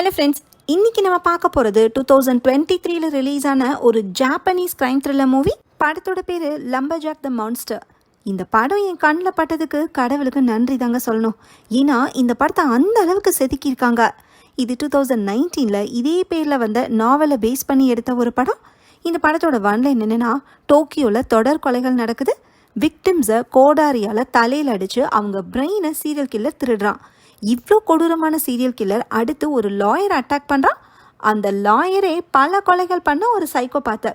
Hello friends, இன்னைக்கு நம்ம பார்க்க போகிறது 2023 ரிலீஸ் ஆன ஒரு ஜாப்பனீஸ் கிரைம் த்ரில்லர் மூவி. படத்தோட பேர் லம்பர்ஜாக் த மான்ஸ்டர். இந்த படம் என் கண்ணில் பட்டதுக்கு கடவுளுக்கு நன்றி தாங்க சொல்லணும். ஏன்னா இந்த படத்தை அந்த அளவுக்கு செதுக்கியிருக்காங்க. இது 2019 இதே பேரில் வந்த நாவலை பேஸ் பண்ணி எடுத்த ஒரு படம். இந்த படத்தோட ஒன்லைன் என்னென்னா, டோக்கியோவில் தொடர் கொலைகள் நடக்குது. விக்டிம்ஸை கோடாரியால் தலையில் அடித்து அவங்க பிரெயினை சீரியல் கில்லர் திருடுறான். இவ்வளோ கொடூரமான சீரியல் கில்லர் அடுத்து ஒரு லாயரை அட்டாக் பண்ணுறான். அந்த லாயரே பல கொலைகள் பண்ண ஒரு சைக்கோபாத்தை.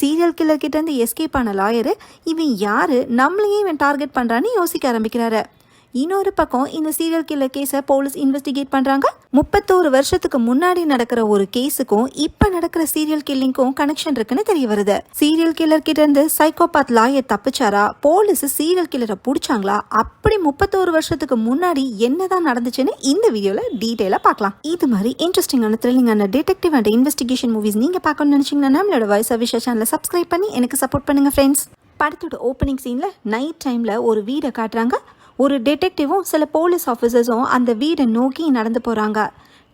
சீரியல் கில்லர் கிட்டேருந்து எஸ்கேப் ஆன லாயரு இவன் யார், நம்மளையே இவன் டார்கெட் பண்ணுறான்னு யோசிக்க ஆரம்பிக்கிறாரு. இன்னொரு பக்கம் இந்த சீரியல் கில்லர் கேஸை போலீஸ் இன்வெஸ்டிகேட் பண்ணுறாங்க. 31 வருஷத்துக்கு முன்னாடி நடக்கிற ஒரு கேஸுக்கும் இப்போ நடக்கிற சீரியல் கில்லிங்க்கும் கனெக்ஷன் இருக்குன்னு தெரிய வருது. சீரியல் கில்லர் கிட்ட இருந்து சைக்கோபாத் லாயர் தப்பிச்சாரா, போலீஸ் சீரியல் கில்லரை பிடிச்சாங்களா, அப்படி 31 வருஷத்துக்கு முன்னாடி என்னதான் நடந்துச்சுன்னு இந்த வீடியோவில் டீட்டெயிலாக பார்க்கலாம். இது மாதிரி இன்ட்ரெஸ்டிங்கான த்ரில்லிங்கான டிடெக்டிவ் அண்ட் இன்வெஸ்டிகேஷன் மூவிஸ் நீங்கள் பார்க்கணும்னு நினச்சிங்கன்னா நம்மளோட வாய்ஸ் ஆஃப் விஷயம் சேனலை சப்ஸ்கிரைப் பண்ணி எனக்கு சப்போர்ட் பண்ணுங்க ஃப்ரெண்ட்ஸ். படத்தோட ஓப்பனிங் சீனில் நைட் டைமில் ஒரு வீடை காட்டுறாங்க. ஒரு டிடெக்டிவும் சில போலீஸ் ஆஃபீஸர்ஸும் அந்த வீடை நோக்கி நடந்து போகிறாங்க.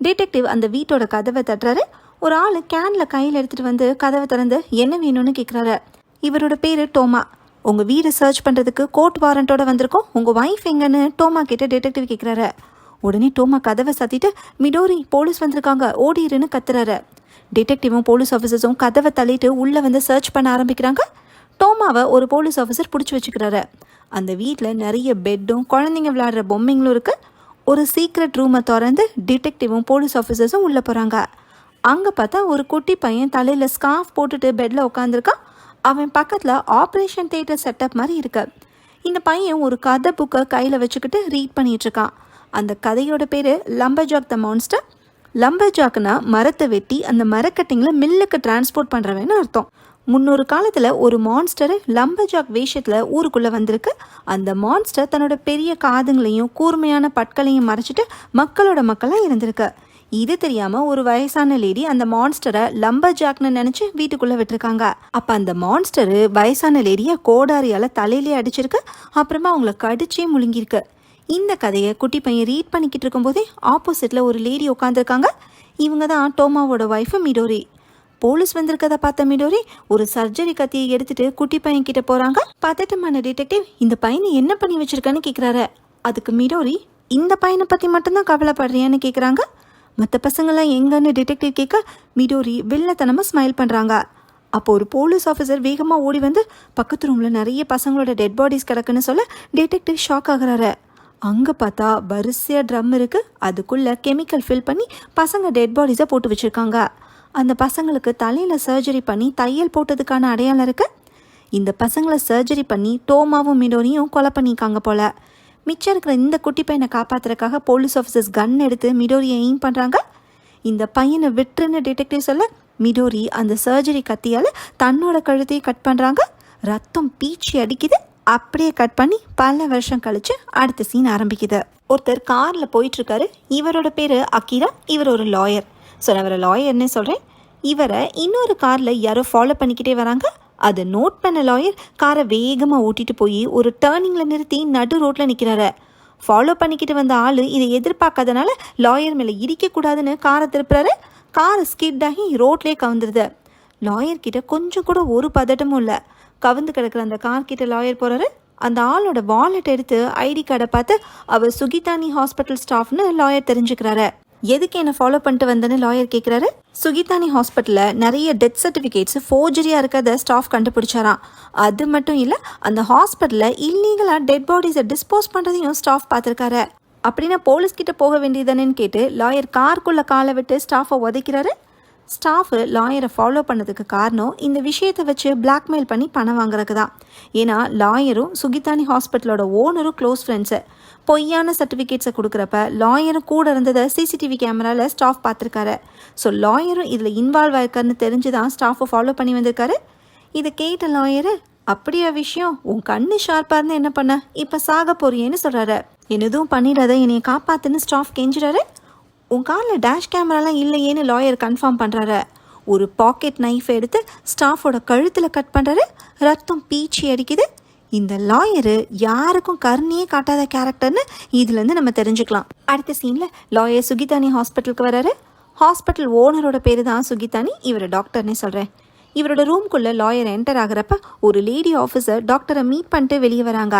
டிடெக்டிவ் அந்த வீட்டோட கதவை தட்டுறாரு. ஒரு ஆள் கேனில் கையில் எடுத்துகிட்டு வந்து கதவை திறந்து என்ன வேணும்னு கேட்குறாரு. இவரோட பேர் டோமா. உங்கள் வீடை சர்ச் பண்ணுறதுக்கு கோர்ட் வாரண்ட்டோட வந்திருக்கோம், உங்கள் ஒய்ஃப் எங்கன்னு டோமா கிட்ட டிடெக்டிவ் கேட்குறாரு. உடனே டோமா கதவை சாத்திட்டு மிடோரி போலீஸ் வந்திருக்காங்க ஓடிடுன்னு கத்துறாரு. டிடெக்டிவும் போலீஸ் ஆஃபீஸர்ஸும் கதவை தள்ளிட்டு உள்ளே வந்து சர்ச் பண்ண ஆரம்பிக்கிறாங்க. டோமாவை ஒரு போலீஸ் ஆஃபீஸர் பிடிச்சி வச்சுக்கிறாரு. அந்த வீட்டில் நிறைய பெட்டும் குழந்தைங்க விளையாடுற பொம்மைங்களும் இருக்குது. ஒரு சீக்ரெட் ரூமை திறந்து டிடெக்டிவும் போலீஸ் ஆஃபீஸர்ஸும் உள்ளே போகிறாங்க. அங்கே பார்த்தா ஒரு குட்டி பையன் தலையில் ஸ்கார்ஃப் போட்டுட்டு பெட்டில் உட்காந்துருக்கான். அவன் பக்கத்தில் ஆப்ரேஷன் தியேட்டர் செட்டப் மாதிரி இருக்கு. இந்த பையன் ஒரு கதை புக்கை கையில் வச்சுக்கிட்டு ரீட் பண்ணிகிட்ருக்கான். அந்த கதையோட பேர் லம்பர்ஜாக் த மான்ஸ்டர். லம்பர்ஜாக்னா மரத்தை வெட்டி அந்த மரக்கட்டிங்கில் மில்லுக்கு டிரான்ஸ்போர்ட் பண்ணுறவன்னு அர்த்தம். முன்னொரு காலத்தில் ஒரு மான்ஸ்டர் லம்பர்ஜாக் வேஷத்தில் ஊருக்குள்ளே வந்திருக்கு. அந்த மான்ஸ்டர் தன்னோட பெரிய காதுங்களையும் கூர்மையான பற்களையும் மறைச்சிட்டு மக்களாக இருந்திருக்கு. இது தெரியாமல் ஒரு வயசான லேடி அந்த மான்ஸ்டரை லம்பர்ஜாக்னு நினச்சி வீட்டுக்குள்ளே விட்டுருக்காங்க. அப்போ அந்த மான்ஸ்டரு வயசான லேடியை கோடாரியால் தலையிலே அடிச்சிருக்கு. அப்புறமா அவங்கள கடிச்சே முழுங்கியிருக்கு. இந்த கதையை குட்டி பையன் ரீட் பண்ணிக்கிட்டு இருக்கும்போதே ஆப்போசிட்டில் ஒரு லேடி உட்காந்துருக்காங்க. இவங்க தான் டோமாவோட ஒய்ஃபு மிடோரி. போலீஸ் வந்திருக்கதை பார்த்த மிடோரி ஒரு சர்ஜரி கத்தியை எடுத்துட்டு குட்டி பையன் கிட்ட போறாங்க. பதட்டமான டிடெக்டிவ் இந்த பையனை என்ன பண்ணி வச்சிருக்கான்னு கேட்குறாரு. அதுக்கு மிடோரி இந்த பையனை பற்றி மட்டும்தான் கவலைப்படுறியான்னு கேட்குறாங்க. மற்ற பசங்களாம் எங்கன்னு டிடெக்டிவ் கேட்க மிடோரி வில்லத்தனமாக ஸ்மைல் பண்ணுறாங்க. அப்போ ஒரு போலீஸ் ஆஃபீஸர் வேகமாக ஓடி வந்து பக்கத்து ரூமில் நிறைய பசங்களோட டெட் பாடிஸ் கிடக்குன்னு சொல்ல டிடெக்டிவ் ஷாக் ஆகுறாரு. அங்கே பார்த்தா வரிசையாக ட்ரம் இருக்குது. அதுக்குள்ளே கெமிக்கல் ஃபில் பண்ணி பசங்க டெட் பாடிஸை போட்டு வச்சுருக்காங்க. அந்த பசங்களுக்கு தலையில் சர்ஜரி பண்ணி தையல் போட்டதுக்கான அடையாளம் இருக்குது. இந்த பசங்களை சர்ஜரி பண்ணி டோமாவும் மிடோரியும் கொலை பண்ணிக்காங்க போல். மிச்சம் இருக்கிற இந்த குட்டி பையனை காப்பாற்றுறதுக்காக போலீஸ் ஆஃபீஸர்ஸ் கன் எடுத்து மிடோரியை எய்ம் பண்ணுறாங்க. இந்த பையனை விட்டுருன்னு டிடெக்டிவ் சொல்ல மிடோரி அந்த சர்ஜரி கத்தியால் தன்னோட கழுத்தையை கட் பண்ணுறாங்க. ரத்தம் பீச்சி அடிக்குது. அப்படியே கட் பண்ணி பல வருஷம் கழித்து அடுத்த சீன் ஆரம்பிக்குது. ஒருத்தர் காரில் போயிட்டுருக்காரு. இவரோட பேர் அகிரா. இவர் ஒரு லாயர். ஸோ நான் அவரை லாயர்னே சொல்கிறேன். இவரை இன்னொரு காரில் யாரோ ஃபாலோ பண்ணிக்கிட்டே வராங்க. அதை நோட் பண்ண லாயர் காரை வேகமாக ஓட்டிகிட்டு போய் ஒரு டேர்னிங்கில் நிறுத்தி நடு ரோட்டில் நிற்கிறாரு. ஃபாலோ பண்ணிக்கிட்டு வந்த ஆள் இதை எதிர்பார்க்காதனால லாயர் மேலே இடிக்கக்கூடாதுன்னு காரை திருப்புறாரு. காரை ஸ்கிட் ஆகி ரோட்லேயே கவுந்துருது. லாயர்கிட்ட கொஞ்சம் கூட ஒரு பதட்டமும் இல்லை. கவுந்து கிடக்கிற அந்த கார்கிட்ட லாயர் போகிறாரு. அந்த ஆளோட வாலெட் எடுத்து ஐடி கார்டை பார்த்து அவர் சுகிதானி ஹாஸ்பிட்டல் ஸ்டாஃப்னு லாயர் தெரிஞ்சுக்கிறாரு. எதுக்கு என்னை ஃபாலோ பண்ணிட்டு வந்தேன்னு லாயர் கேட்குறாரு. சுகிதானி ஹாஸ்பிட்டலில் நிறைய டெத் சர்டிஃபிகேட்ஸ் ஃபோர்ஜரியாக இருக்கிறத ஸ்டாஃப் கண்டுபிடிச்சாராம். அது மட்டும் இல்லை, அந்த ஹாஸ்பிட்டலில் இல்லீகலாக டெட் பாடிஸை டிஸ்போஸ் பண்ணுறதையும் ஸ்டாஃப் பார்த்துருக்காரு. அப்படின்னா போலீஸ்கிட்ட போக வேண்டியதானேன்னு கேட்டு லாயர் காருக்குள்ளே காலை விட்டு ஸ்டாஃபை உதைக்கிறாரு. ஸ்டாஃபு லாயரை ஃபாலோ பண்ணதுக்கு காரணம் இந்த விஷயத்தை வச்சு பிளாக்மெயில் பண்ணி பணம் வாங்குறதுக்கு தான். ஏன்னா லாயரும் சுகிதானி ஹாஸ்பிட்டலோட ஓனரும் க்ளோஸ் ஃப்ரெண்ட்ஸு. பொய்யான சர்டிஃபிகேட்ஸை கொடுக்குறப்ப லாயரும் கூட இருந்ததை சிசிடிவி கேமராவில் ஸ்டாஃப் பார்த்துருக்காரு. ஸோ லாயரும் இதில் இன்வால்வ் ஆயிருக்காருன்னு தெரிஞ்சு தான் ஸ்டாஃபை ஃபாலோ பண்ணி வந்திருக்காரு. இதை கேட்ட லாயரு அப்படியா விஷயம், உன் கண்ணு ஷார்ப்பாக இருந்து என்ன பண்ண, இப்போ சாக போறியேன்னு சொல்கிறாரு. என்னதும் பண்ணிடாத, என்னையை காப்பாற்றுன்னு ஸ்டாஃப் கெஞ்சுறாரு. உன் காரில் டேஷ் கேமராலாம் இல்லையேன்னு லாயர் கன்ஃபார்ம் பண்ணுறாரு. ஒரு பாக்கெட் நைஃப் எடுத்து ஸ்டாஃபோட கழுத்தில் கட் பண்ணுறாரு. ரத்தம் பீச்சி அடிக்குது. இந்த லாயரு யாருக்கும் கருணையே காட்டாத கேரக்டர்னு இதுலேருந்து நம்ம தெரிஞ்சுக்கலாம். அடுத்த சீனில் லாயர் சுகிதானி ஹாஸ்பிட்டலுக்கு வராரு. ஹாஸ்பிட்டல் ஓனரோட பேரு தான் சுகிதானி, இவர் டாக்டர்னே சொல்கிறேன். இவரோட ரூம்குள்ளே லாயர் என்டர் ஆகிறப்ப ஒரு லேடி ஆஃபீஸர் டாக்டரை மீட் பண்ணிட்டு வெளியே வராங்க.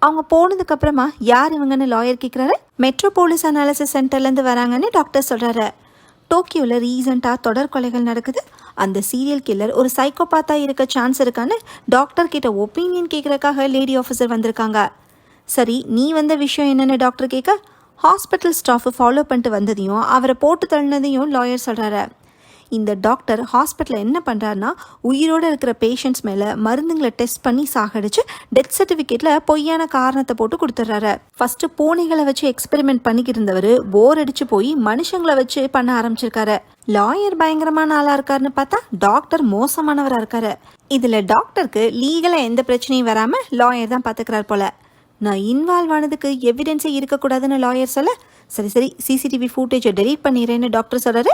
அவங்க போனதுக்கப்புறமா யார் இவங்கன்னு லாயர் கேட்குறாரு. மெட்ரோபோலிஸ் அனாலிசிஸ் சென்டர்லேருந்து வராங்கன்னு டாக்டர் சொல்கிறாரு. டோக்கியோவில் ரீசெண்டாக தொடர் கொலைகள் நடக்குது. அந்த சீரியல் கில்லர் ஒரு சைக்கோபாத்தாக இருக்க சான்ஸ் இருக்கான்னு டாக்டர் கிட்ட ஒப்பீனியன் கேட்குறக்காக லேடி ஆஃபீஸர் வந்திருக்காங்க. சரி, நீ வந்த விஷயம் என்னென்னு டாக்டர் கேட்க, ஹாஸ்பிட்டல் ஸ்டாஃபு ஃபாலோ பண்ணிட்டு வந்ததையும் அவரை போட்டு தள்ளினதையும் லாயர் சொல்கிறாரு. இந்த டாக்டர் ஹாஸ்பிட்டலில் என்ன பண்ணுறாருனா, உயிரோடு இருக்கிற பேஷண்ட்ஸ் மேலே மருந்துங்களை டெஸ்ட் பண்ணி சாகடிச்சு டெத் சர்டிஃபிகேட்டில் பொய்யான காரணத்தை போட்டு கொடுத்துட்றாரு. ஃபஸ்ட்டு பூனைகளை வச்சு எக்ஸ்பெரிமெண்ட் பண்ணிக்கிட்டு இருந்தவர் போர் அடிச்சு போய் மனுஷங்களை வச்சு பண்ண ஆரம்பிச்சிருக்காரு. லாயர் பயங்கரமான ஆளாக இருக்காருன்னு பார்த்தா டாக்டர் மோசமானவராக இருக்காரு. இதில் டாக்டருக்கு லீகலாக எந்த பிரச்சனையும் வராமல் லாயர் தான் பார்த்துக்கிறார் போல. நான் இன்வால்வ் ஆனதுக்கு எவிடன்ஸே இருக்கக்கூடாதுன்னு லாயர் சொல்ல, சரி சிசிடிவி ஃபுட்டேஜை டெலீட் பண்ணிடுறேன்னு டாக்டர் சொல்கிறாரு.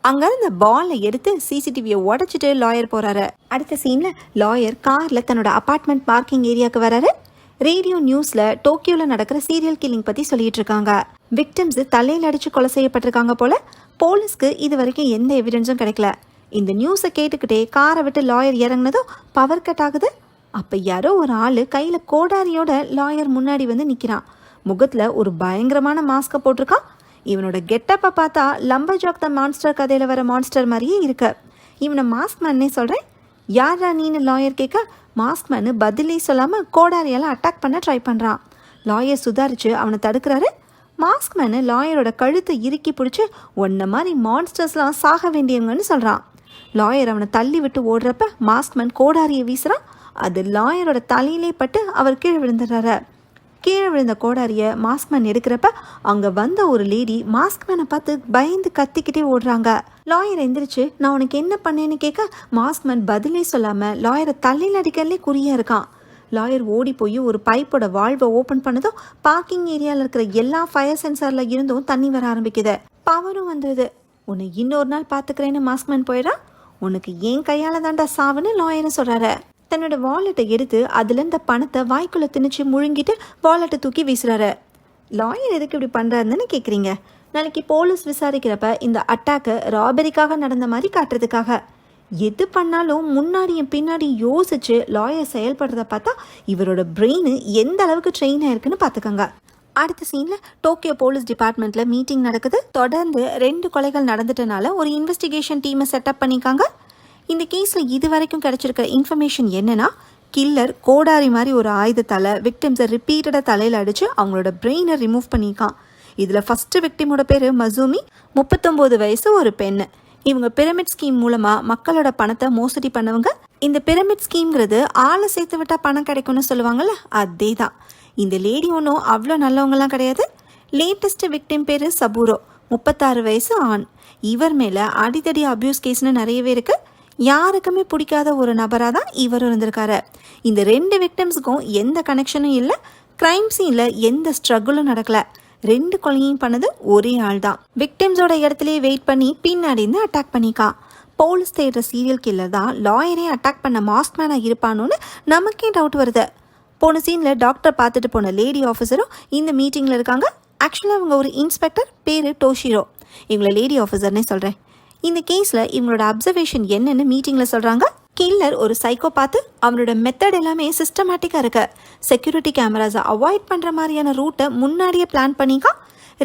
அங்கேருந்து பாலை எடுத்து சிசிடிவியை உடச்சிட்டு லாயர் போகிறாரு. அடுத்த சீனில் லாயர் காரில் தன்னோட அப்பார்ட்மெண்ட் பார்க்கிங் ஏரியாவுக்கு வராரு. ரேடியோ நியூஸில் டோக்கியோவில் நடக்கிற சீரியல் கில்லிங் பற்றி சொல்லிட்டு இருக்காங்க. விக்டிம்ஸ் தலையில் அடித்து கொலை செய்யப்பட்டிருக்காங்க போல. போலீஸ்க்கு இது வரைக்கும் எந்த எவிடன்ஸும் கிடைக்கல. இந்த நியூஸை கேட்டுக்கிட்டே காரை விட்டு லாயர் இறங்குனதும் பவர் கட் ஆகுது. அப்போ யாரோ ஒரு ஆள் கையில் கோடாரியோட லாயர் முன்னாடி வந்து நிற்கிறான். முகத்தில் ஒரு பயங்கரமான மாஸ்கை போட்டிருக்கான். இவனோட கெட்டப்பை பார்த்தா லம்பர்ஜாக் த மான்ஸ்டர் கதையில் வர மான்ஸ்டர் மாதிரியே இருக்கு. இவனை மாஸ்க் மேன்னே சொல்கிறேன். யாரா நீன்னு லாயர் கேட்க, மாஸ்க் மேனு பதிலே சொல்லாமல் கோடாரியால் அட்டாக் பண்ண ட்ரை பண்ணுறான். லாயர் சுதாரிச்சு அவனை தடுக்கிறாரு. மாஸ்க் மேனு லாயரோட கழுத்தை இறுக்கி பிடிச்சி ஒன்றை மாதிரி மான்ஸ்டர்ஸ்லாம் சாக வேண்டியவங்கன்னு சொல்கிறான். லாயர் அவனை தள்ளி விட்டு ஓடுறப்ப மாஸ்க் மேன் கோடாரியை வீசுகிறான். அது லாயரோட தலையிலே பட்டு அவர் கீழே விழுந்துடுறாரு. கீழே விழுந்த கோடாரியை மாஸ்க்மேன் எடுக்கிறப்ப அங்கே வந்த ஒரு லேடி மாஸ்க்மேனை பார்த்து பயந்து கத்திக்கிட்டே ஓடுறாங்க. லாயர் எந்திரிச்சு, நான் உனக்கு என்ன பண்ணேன்னு கேட்க, மாஸ்க்மேன் பதிலே சொல்லாமல் லாயரை தலையில் அடிக்கிறதுலே குறியா இருக்கான். லாயர் ஓடி போய் ஒரு பைப்போட வால்வை ஓப்பன் பண்ணதும் பார்க்கிங் ஏரியாவில் இருக்கிற எல்லா ஃபயர் சென்சாரில் இருந்தும் தண்ணி வர ஆரம்பிக்குது. பவரும் வந்துடுது. உன்னை இன்னொரு நாள் பார்த்துக்கிறேன்னு மாஸ்க்மேன் போயிடறான். உனக்கு ஏன் கையால் தாண்டா சாவுன்னு லாயரும் சொல்கிறாரு. தன்னோட வாலெட்டை எடுத்து அதில் இந்த பணத்தை வாய்க்குள்ளே திணிச்சு முழுங்கிட்டு வாலெட்டை தூக்கி வீசுறாரு. லாயர் எதுக்கு இப்படி பண்ணுறாருன்னு கேட்குறீங்க. நாளைக்கு போலீஸ் விசாரிக்கிறப்ப இந்த அட்டாக்கை ராபரிக்காக நடந்த மாதிரி காட்டுறதுக்காக. எது பண்ணாலும் முன்னாடியும் பின்னாடி யோசிச்சு லாயர் செயல்படுறத பார்த்தா இவரோட பிரெயின் எந்த அளவுக்கு ட்ரெயின் ஆயிருக்குன்னு பார்த்துக்கோங்க. அடுத்த சீனில் டோக்கியோ போலீஸ் டிபார்ட்மெண்ட்டில் மீட்டிங் நடக்குது. தொடர்ந்து 2 கொலைகள் நடந்துட்டனால ஒரு இன்வெஸ்டிகேஷன் டீமை செட்டப் பண்ணிக்காங்க. இந்த கேஸில் இது வரைக்கும் கிடச்சிருக்கிற இன்ஃபர்மேஷன் என்னென்னா, கில்லர் கோடாரி மாதிரி ஒரு ஆயுதத்தால் விக்டிம்ஸை ரிப்பீட்டடாக தலையில் அடித்து அவங்களோட பிரெயினை ரிமூவ் பண்ணியிருக்கான். இதில் ஃபஸ்ட்டு விக்டிமோட பேர் மசூமி, 39 வயசு, ஒரு பெண்ணு. இவங்க பிரமிட் ஸ்கீம் மூலமாக மக்களோட பணத்தை மோசடி பண்ணவங்க. இந்த பிரமிட் ஸ்கீம்ங்கிறது ஆளை சேர்த்து விட்டால் பணம் கிடைக்கும்னு சொல்லுவாங்கள்ல, அதே தான். இந்த லேடி ஒன்றும் அவ்வளோ நல்லவங்கலாம் கிடையாது. லேட்டஸ்ட்டு விக்டிம் பேர் சபூரோ, 36 வயசு, ஆண். இவர் மேலே அடித்தடி அப்யூஸ் கேஸ்னு நிறையவே இருக்குது. யாருக்குமே பிடிக்காத ஒரு நபராக தான் இவர் இருந்திருக்காரு. இந்த 2 விக்டிம்ஸுக்கும் எந்த கனெக்ஷனும் இல்லை. க்ரைம் சீனில் எந்த ஸ்ட்ரகிளும் நடக்கலை. 2 கொலையும் பண்ணது ஒரே ஆள் தான். விக்டிம்ஸோட இடத்துலையே வெயிட் பண்ணி பின்னாடி இருந்து அட்டாக் பண்ணிக்கான். போலீஸ் தேடுற சீரியல் கில்லர் தான் லாயரே அட்டாக் பண்ண மாஸ்க்மேனாக இருப்பானோன்னு நமக்கே டவுட் வருது. போன சீனில் டாக்டர் பார்த்துட்டு போன லேடி ஆஃபீஸரும் இந்த மீட்டிங்கில் இருக்காங்க. ஆக்சுவலாக அவங்க ஒரு இன்ஸ்பெக்டர், பேர் டோஷிரோ. இவங்களை லேடி ஆஃபீஸர்னே சொல்கிறேன். இந்த கேஸில் இவங்களோட அப்சர்வேஷன் என்னன்னு மீட்டிங்கில் சொல்கிறாங்க. கில்லர் ஒரு சைக்கோபாத்து. அவனோட மெத்தட் எல்லாமே சிஸ்டமேட்டிக்காக இருக்கு. செக்யூரிட்டி கேமராஸை அவாய்ட் பண்ணுற மாதிரியான ரூட்டை முன்னாடியே பிளான் பண்ணிக்கான்.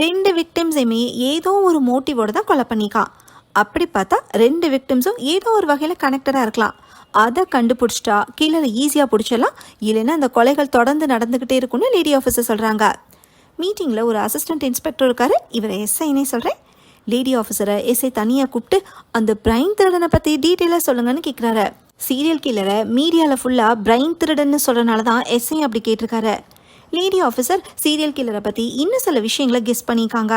2 விக்டிம்ஸையுமே ஏதோ ஒரு மோட்டிவோட தான் கொலை பண்ணிக்கான். அப்படி பார்த்தா 2 விக்டிம்ஸும் ஏதோ ஒரு வகையில் கனெக்டடாக இருக்கலாம். அதை கண்டுபிடிச்சிட்டா கில்லரை ஈஸியாக பிடிச்சிடலாம். இல்லைன்னா அந்த கொலைகள் தொடர்ந்து நடந்துக்கிட்டே இருக்கும்னு லேடி ஆஃபீஸர் சொல்கிறாங்க. மீட்டிங்கில் ஒரு அசிஸ்டன்ட் இன்ஸ்பெக்டர் இருக்காரு. இவரை எஸ்ஐனே சொல்கிறேன். லேடி ஆஃபீஸரை எஸ்ஐ தனியாக கூப்பிட்டு அந்த பிரைன் திருடனை பற்றி டீட்டெயிலாக சொல்லுங்கன்னு கேட்குறாரு. சீரியல் கில்லரை மீடியாவில் ஃபுல்லாக பிரைன் திருடன்னு சொல்கிறனால தான் எஸ்ஐ அப்படி கேட்டிருக்காரு. லேடி ஆஃபீஸர் சீரியல் கில்லரை பற்றி இன்னும் சில விஷயங்களை கெஸ் பண்ணியிருக்காங்க.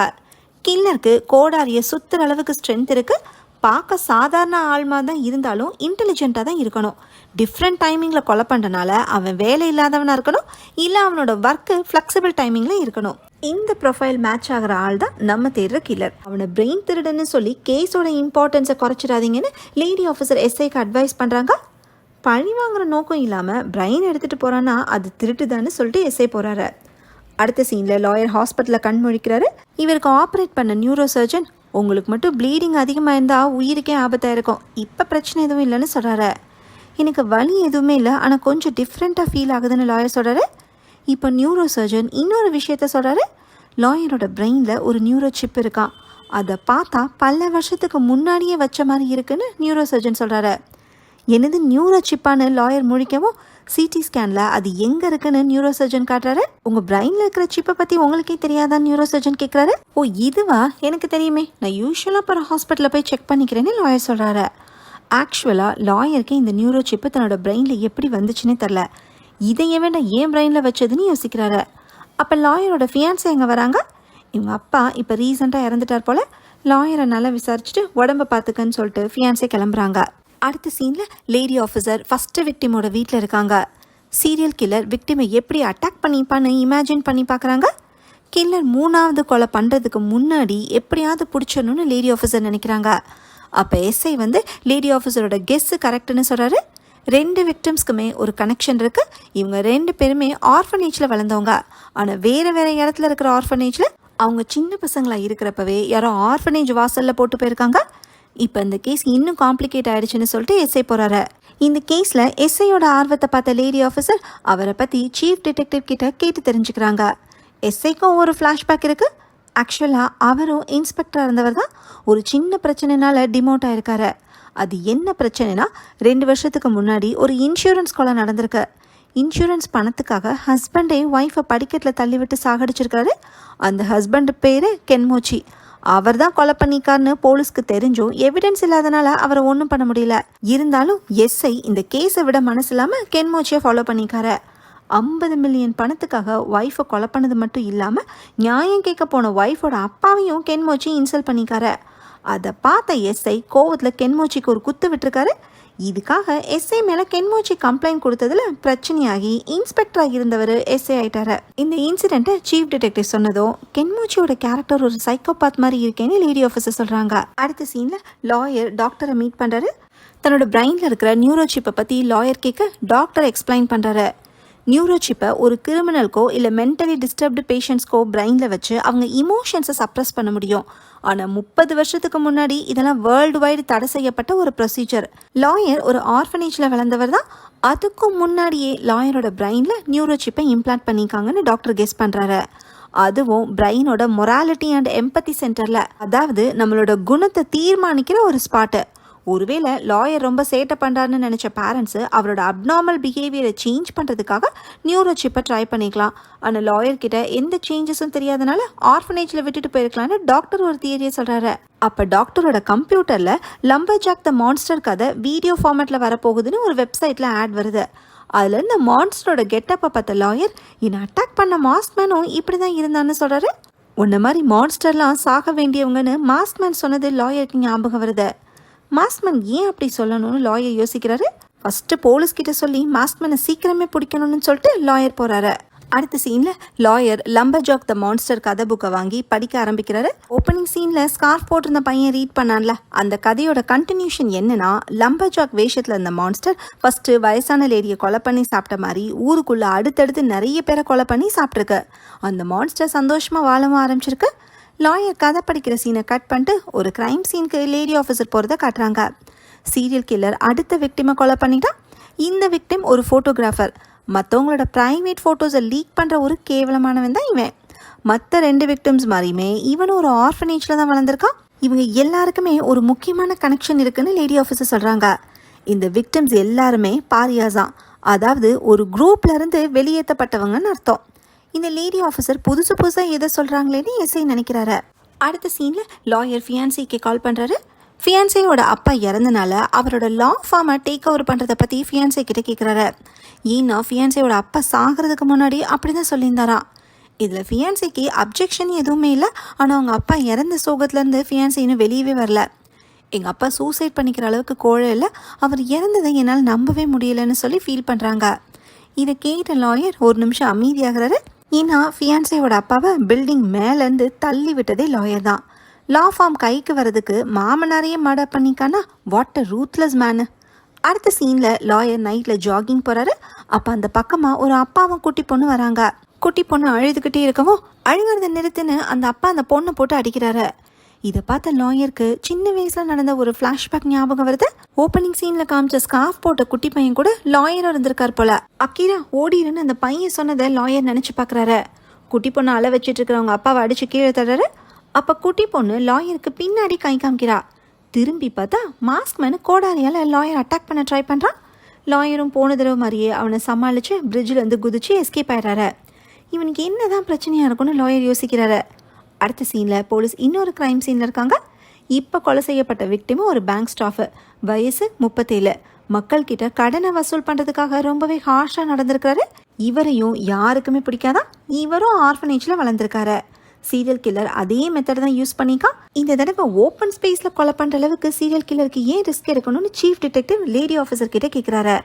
கில்லருக்கு கோடாரியை சுற்றுற அளவுக்கு ஸ்ட்ரென்த் இருக்குது. பார்க்க சாதாரண ஆள்மா தான் இருந்தாலும் இன்டெலிஜென்ட்டாக தான் இருக்கணும். டிஃப்ரெண்ட் டைமிங்கில் கொலை பண்ணுறனால அவன் வேலை இல்லாதவனாக இருக்கணும், இல்லை அவனோட ஒர்க்கு ஃப்ளெக்சிபிள் டைமிங்கில் இருக்கணும். இந்த ப்ரொஃபைல் மேட்ச் ஆகிற ஆள் தான் நம்ம தேடுற கில்லர். அவனை பிரெயின் திருடுன்னு சொல்லி கேஸோட இம்பார்ட்டன்ஸை குறைச்சிடாதீங்கன்னு லேடி ஆஃபீஸர் எஸ்ஐக்கு அட்வைஸ் பண்ணுறாங்க. பழி வாங்குற நோக்கம் இல்லாமல் பிரெயின் எடுத்துகிட்டு போகிறான்னா அது திருட்டுதான்னு சொல்லிட்டு எஸ்ஐ போகிறாரு. அடுத்த சீனில் லாயர் ஹாஸ்பிட்டலில் கண் முழிக்கிறாரு. இவருக்கு ஆப்ரேட் பண்ண நியூரோ சர்ஜன், உங்களுக்கு மட்டும் ப்ளீடிங் அதிகமாக இருந்தால் உயிருக்கே ஆபத்தாக இருக்கும், இப்போ பிரச்சனை எதுவும் இல்லைன்னு சொல்கிறாரு. எனக்கு வலி எதுவுமே இல்லை, ஆனால் கொஞ்சம் டிஃப்ரெண்ட்டாக ஃபீல் ஆகுதுன்னு லாயர் சொல்கிறாரு. இப்போ நியூரோ சர்ஜன் இன்னொரு விஷயத்த சொல்கிறாரு. லாயரோட பிரெயினில் ஒரு நியூரோ சிப் இருக்கான், அதை பார்த்தா பல வருஷத்துக்கு முன்னாடியே வச்ச மாதிரி இருக்குன்னு நியூரோ சர்ஜன் சொல்கிறாரு. என்னது நியூரோ சிப்பான்னு லாயர் முழிக்கவும் சிடி ஸ்கேனில் அது எங்கே இருக்குன்னு நியூரோ சர்ஜன் காட்டுறாரு. உங்கள் பிரெயினில் இருக்கிற சிப்பை பற்றி உங்களுக்கே தெரியாதான் நியூரோ சர்ஜன் கேட்குறாரு. ஓ இதுவா, எனக்கு தெரியுமே, நான் யூஸ்வலாக அப்புறம் ஹாஸ்பிட்டலில் போய் செக் பண்ணிக்கிறேன்னு லாயர் சொல்கிறாரு. ஆக்சுவலாக லாயருக்கு இந்த நியூரோ சிப்பு தன்னோட பிரெயினில் எப்படி வந்துச்சுன்னே தெரில. இதையே வேண்டாம் ஏன் பிரெயினில் வச்சதுன்னு யோசிக்கிறாரு. அப்போ லாயரோட ஃபியான்ஸே எங்கே வராங்க. இவங்க அப்பா இப்போ ரீசெண்டாக இறந்துட்டார் போல். லாயரை நல்லா விசாரிச்சுட்டு உடம்பை பார்த்துக்கன்னு சொல்லிட்டு ஃபியான்ஸே கிளம்புறாங்க. அடுத்த சீனில் லேடி ஆஃபீஸர் ஃபஸ்ட்டு விக்டிமோட வீட்டில் இருக்காங்க. சீரியல் கில்லர் விக்டிமை எப்படி அட்டாக் பண்ணிப்பான்னு இமேஜின் பண்ணி பார்க்குறாங்க. கில்லர் 3வது கொலை பண்ணுறதுக்கு முன்னாடி எப்படியாவது பிடிச்சிடணும்னு லேடி ஆஃபீஸர் நினைக்கிறாங்க. அப்போ எஸ்ஐ வந்து லேடி ஆஃபீஸரோட கெஸ்ஸு கரெக்டுன்னு சொல்கிறாரு. 2 விக்டிம்ஸ்க்குமே ஒரு கனெக்ஷன் இருக்குது. இவங்க 2 பேருமே ஆர்ஃபனேஜில் வளர்ந்தவங்க. ஆனால் வேறு இடத்துல இருக்கிற ஆர்ஃபனேஜில் அவங்க சின்ன பசங்களாக இருக்கிறப்பவே யாரோ ஆர்ஃபனேஜ் வாசலில் போட்டு போயிருக்காங்க. இப்போ இந்த கேஸ் இன்னும் காம்ப்ளிகேட் ஆகிடுச்சுன்னு சொல்லிட்டு எஸ்ஐ போகிறாரு. இந்த கேஸில் எஸ்ஐயோட ஆர்வத்தை பார்த்த லேடி ஆஃபீஸர் அவரை பற்றி சீஃப் டிடெக்டிவ் கிட்ட கேட்டு தெரிஞ்சுக்கிறாங்க. எஸ்ஐக்கும் ஒரு ஃப்ளாஷ்பேக் இருக்குது. ஆக்சுவலாக அவரும் இன்ஸ்பெக்டராக இருந்தவர் தான். ஒரு சின்ன பிரச்சனைனால டிமோட் ஆகிருக்காரு. அது என்ன பிரச்சனைனா, 2 வருஷத்துக்கு முன்னாடி ஒரு இன்சூரன்ஸ் கொலை நடந்திருக்கு. இன்சூரன்ஸ் பணத்துக்காக ஹஸ்பண்டே ஒய்ஃபை படிக்கட்டில் தள்ளிவிட்டு சாகடிச்சிருக்காரு. அந்த ஹஸ்பண்ட் பேர் கென்மோச்சி. அவர் தான் கொலை பண்ணிக்காருன்னு போலீஸ்க்கு தெரிஞ்சும் எவிடன்ஸ் இல்லாதனால அவரை ஒன்றும் பண்ண முடியல. இருந்தாலும் எஸ்ஐ இந்த கேஸை விட மனசு இல்லாமல் கென்மோச்சியை ஃபாலோ பண்ணிக்காரு. 50 மில்லியன் பணத்துக்காக ஒய்ஃபை கொலை பண்ணது மட்டும் இல்லாமல் நியாயம் கேட்க போன ஒய்ஃபோட அப்பாவையும் கென்மோச்சி இன்சல்ட் பண்ணிக்காரு. அதை பார்த்த எஸ்ஐ கோவத்தில் கென்மோச்சிக்கு ஒரு குத்து விட்டுருக்காரு. இதுக்காக எஸ்ஐ மேலே கென்மோச்சி கம்ப்ளைண்ட் கொடுத்ததுல பிரச்சனையாகி இன்ஸ்பெக்டராக இருந்தவர் எஸ்ஐ ஆயிட்டாரு. இந்த இன்சிடென்ட்டை சீஃப் டிடெக்டிவ் சொன்னதும் கென்மோச்சியோட கேரக்டர் ஒரு சைக்கோபாத் மாதிரி இருக்கேன்னு லேடி ஆஃபீஸர் சொல்கிறாங்க. அடுத்த சீனில் லாயர் டாக்டரை மீட் பண்ணுறாரு. தன்னோட பிரெயினில் இருக்கிற நியூரோ சிப்பை பற்றி லாயர் கேட்க டாக்டர் எக்ஸ்பிளைன் பண்ணுறாரு. நியூரோ சிப்பை ஒரு கிரிமினலுக்கோ இல்லை மென்டலி டிஸ்டர்ப்டு பேஷண்ட்ஸ்க்கோ பிரெயினில் வச்சு அவங்க இமோஷன்ஸை சப்ரஸ் பண்ண முடியும். ஆனால் 30 வருஷத்துக்கு முன்னாடி இதெல்லாம் வேர்ல்டு வைடு தடை செய்யப்பட்ட ஒரு ப்ரொசீஜர். லாயர் ஒரு ஆர்ஃபனேஜில் வளர்ந்தவர் தான். அதுக்கும் முன்னாடியே லாயரோட பிரெயினில் நியூரோ சிப்பை இம்ப்ளான்ட் பண்ணிக்காங்கன்னு டாக்டர் கெஸ் பண்ணுறாரு. அதுவும் பிரெயினோட மொராலிட்டி அண்ட் எம்பத்தி சென்டரில், அதாவது நம்மளோட குணத்தை தீர்மானிக்கிற ஒரு ஸ்பாட்டு. ஒருவேளை லாயர் ரொம்ப சேட்டை பண்ணுறாருன்னு நினச்ச பேரண்ட்ஸு அவரோட அப்நார்மல் பிஹேவியரை சேஞ்ச் பண்ணுறதுக்காக நியூரோ சிப்பை ட்ரை பண்ணிக்கலாம். ஆனால் லாயர்கிட்ட எந்த சேஞ்சஸும் தெரியாதனால ஆர்ஃபனேஜில் விட்டுட்டு போயிருக்கலான்னு டாக்டர் ஒரு தியரியை சொல்கிறாரு. அப்போ டாக்டரோட கம்ப்யூட்டரில் லம்பர்ஜாக் த மான்ஸ்டர் கதை வீடியோ ஃபார்மேட்டில் வரப்போகுதுன்னு ஒரு வெப்சைட்டில் ஆட் வருது. அதில் இந்த மான்ஸ்டரோட கெட்டப்பை பார்த்த லாயர், என்னை அட்டாக் பண்ண மாஸ்க்மேனும் இப்படி தான் இருந்தான்னு சொல்கிறாரு. உன்ன மாதிரி மான்ஸ்டர்லாம் சாக வேண்டியவங்கன்னு மாஸ்க்மேன் சொன்னது லாயருக்கு ஞாபகம் வருது. மாஸ்க்மேன் ஏன் அப்படி சொல்லணும்னு லாயர் யோசிக்கிறாரு. ஃபஸ்ட்டு போலீஸ்கிட்ட சொல்லி மாஸ்க்மேனை சீக்கிரமே பிடிக்கணும்னு சொல்லிட்டு லாயர் போகிறாரு. அடுத்த சீனில் லாயர் லம்பர்ஜாக் த மான்ஸ்டர் கதை புக்கை வாங்கி படிக்க ஆரம்பிக்கிறாரு. ஓப்பனிங் சீனில் ஸ்கார்ஃப் போட்டிருந்த பையன் ரீட் பண்ணான்ல, அந்த கதையோட கண்டினியூஷன் என்னன்னா, லம்பர்ஜாக் வேஷத்தில் இருந்த மான்ஸ்டர் ஃபஸ்ட்டு வயசான லேடியை கொலை பண்ணி சாப்பிட்ட மாதிரி ஊருக்குள்ளே அடுத்தடுத்து நிறைய பேரை கொலை பண்ணி சாப்பிட்ருக்கு. அந்த மான்ஸ்டர் சந்தோஷமாக வாழவும் ஆரம்பிச்சிருக்கு. லாயர் கதை படிக்கிற சீனை கட் பண்ணிட்டு ஒரு கிரைம் சீனுக்கு லேடி ஆஃபீஸர் போகிறத காட்டுறாங்க. சீரியல் கில்லர் அடுத்த விக்டிமை கொலை பண்ணிட்டா. இந்த விக்டிம் ஒரு ஃபோட்டோகிராஃபர். மற்றவங்களோட ப்ரைவேட் ஃபோட்டோஸை லீக் பண்ணுற ஒரு கேவலமானவன் தான் இவன். மற்ற 2 விக்டிம்ஸ் மாதிரியுமே இவனும் ஒரு ஆர்ஃபனேஜில் தான் வளர்ந்துருக்கான். இவங்க எல்லாருக்குமே ஒரு முக்கியமான கனெக்ஷன் இருக்குன்னு லேடி ஆஃபீஸர் சொல்கிறாங்க. இந்த விக்டிம்ஸ் எல்லாருமே பாரியாஸ் தான், அதாவது ஒரு குரூப்லேருந்து வெளியேற்றப்பட்டவங்கன்னு அர்த்தம். இந்த லேடி ஆஃபீஸர் புதுசாக எதை சொல்கிறாங்களேன்னு எஸ்ஐ நினைக்கிறாரு. அடுத்த சீனில் லாயர் ஃபியான்சிக்கு கால் பண்ணுறாரு. ஃபியான்சியோட அப்பா இறந்தனால அவரோட லா ஃபார்மை டேக் ஓவர் பண்ணுறதை பற்றி ஃபியான்சி கிட்ட கேட்குறாரு. ஏன்னா ஃபியான்சியோட அப்பா சாகிறதுக்கு முன்னாடி அப்படி தான் சொல்லியிருந்தாராம். இதில் ஃபியான்சிக்கு அப்ஜெக்ஷன் எதுவுமே இல்லை. ஆனால் அவங்க அப்பா இறந்த சோகத்துலேருந்து ஃபியான்சி இன்னும் வெளியவே வரல. எங்கள் அப்பா சூசைட் பண்ணிக்கிற அளவுக்கு கோழை இல்லை, அவர் இறந்ததை என்னால் நம்பவே முடியலைன்னு சொல்லி ஃபீல் பண்ணுறாங்க. இதை கேட்ட லாயர் ஒரு நிமிஷம் அமைதியாகிறாரு. ஏன்னா ஃபியான்சியோட அப்பாவை பில்டிங் மேலேருந்து தள்ளி விட்டதே லாயர் தான். லா ஃபார்ம் கைக்கு வர்றதுக்கு மாமனாரையே மர்டர் பண்ணிக்கானா, வாட் அ ரூத்லெஸ் மேனு. அடுத்த சீனில் லாயர் நைட்டில் ஜாகிங் போகிறாரு. அப்போ அந்த பக்கமாக ஒரு அப்பாவும் குட்டி பொண்ணு வராங்க. குட்டி பொண்ணு அழுதுகிட்டே இருக்கவும் அழுகிறத நிறுத்துன்னு அந்த அப்பா அந்த பொண்ணை போட்டு அடிக்கிறாரு. இதை பார்த்த லாயருக்கு சின்ன வயசுல நடந்த ஒரு ஃபிளாஷ்பேக் ஞாபகம் வருது. ஓப்பனிங் சீன்ல காமிச்ச ஸ்கார்ஃப் போட்ட குட்டி பையன் கூட லாயரும் இருந்திருக்கார் போல. அக்கீரா ஓடிடுன்னு அந்த பையன் சொன்னதை லாயர் நினைச்சு பாக்குறாரு. குட்டி பொண்ணு அழ வச்சிட்டு இருக்கிறவங்க அப்பாவை அடிச்சு கீழே தர்றாரு. அப்ப குட்டி பொண்ணு லாயருக்கு பின்னாடி கை காமிக்கிறா. திரும்பி பார்த்தா மாஸ்க் மேனு கோடாரியால லாயர் அட்டாக் பண்ண ட்ரை பண்றான். லாயரும் போன தடவை மாதிரியே அவனை சமாளிச்சு பிரிட்ஜில் இருந்து குதிச்சு எஸ்கேப் ஆயிடுறாரு. இவனுக்கு என்னதான் பிரச்சனையா இருக்கும்னு லாயர் யோசிக்கிறாரு. அடுத்த சீன்ல போலீஸ் இன்னொரு கிரைம் சீன்ல இருக்காங்க. இப்போ கொலை செய்யப்பட்ட விக்டிமும் ஒரு பேங்க் ஸ்டாஃப், வயசு 37. மக்கள் கிட்ட கடனை வசூல் பண்றதுக்காக ரொம்பவே ஹார்ஷா நடந்திருக்காரு. இவரையும் யாருக்குமே பிடிக்காதான். இவரும் ஆர்ஃபனேஜ்ல வளர்ந்துருக்காரு. சீரியல் கில்லர் அதே மெத்தட் தான் யூஸ் பண்ணிக்கா. இந்த தடவை ஓப்பன் ஸ்பேஸ்ல கொலை பண்ற அளவுக்கு சீரியல் கில்லருக்கு ஏன் ரிஸ்க் எடுக்கணும்னு சீஃப் டிடெக்டிவ் லேடி ஆஃபீஸர் கிட்ட கேட்கிறாரு.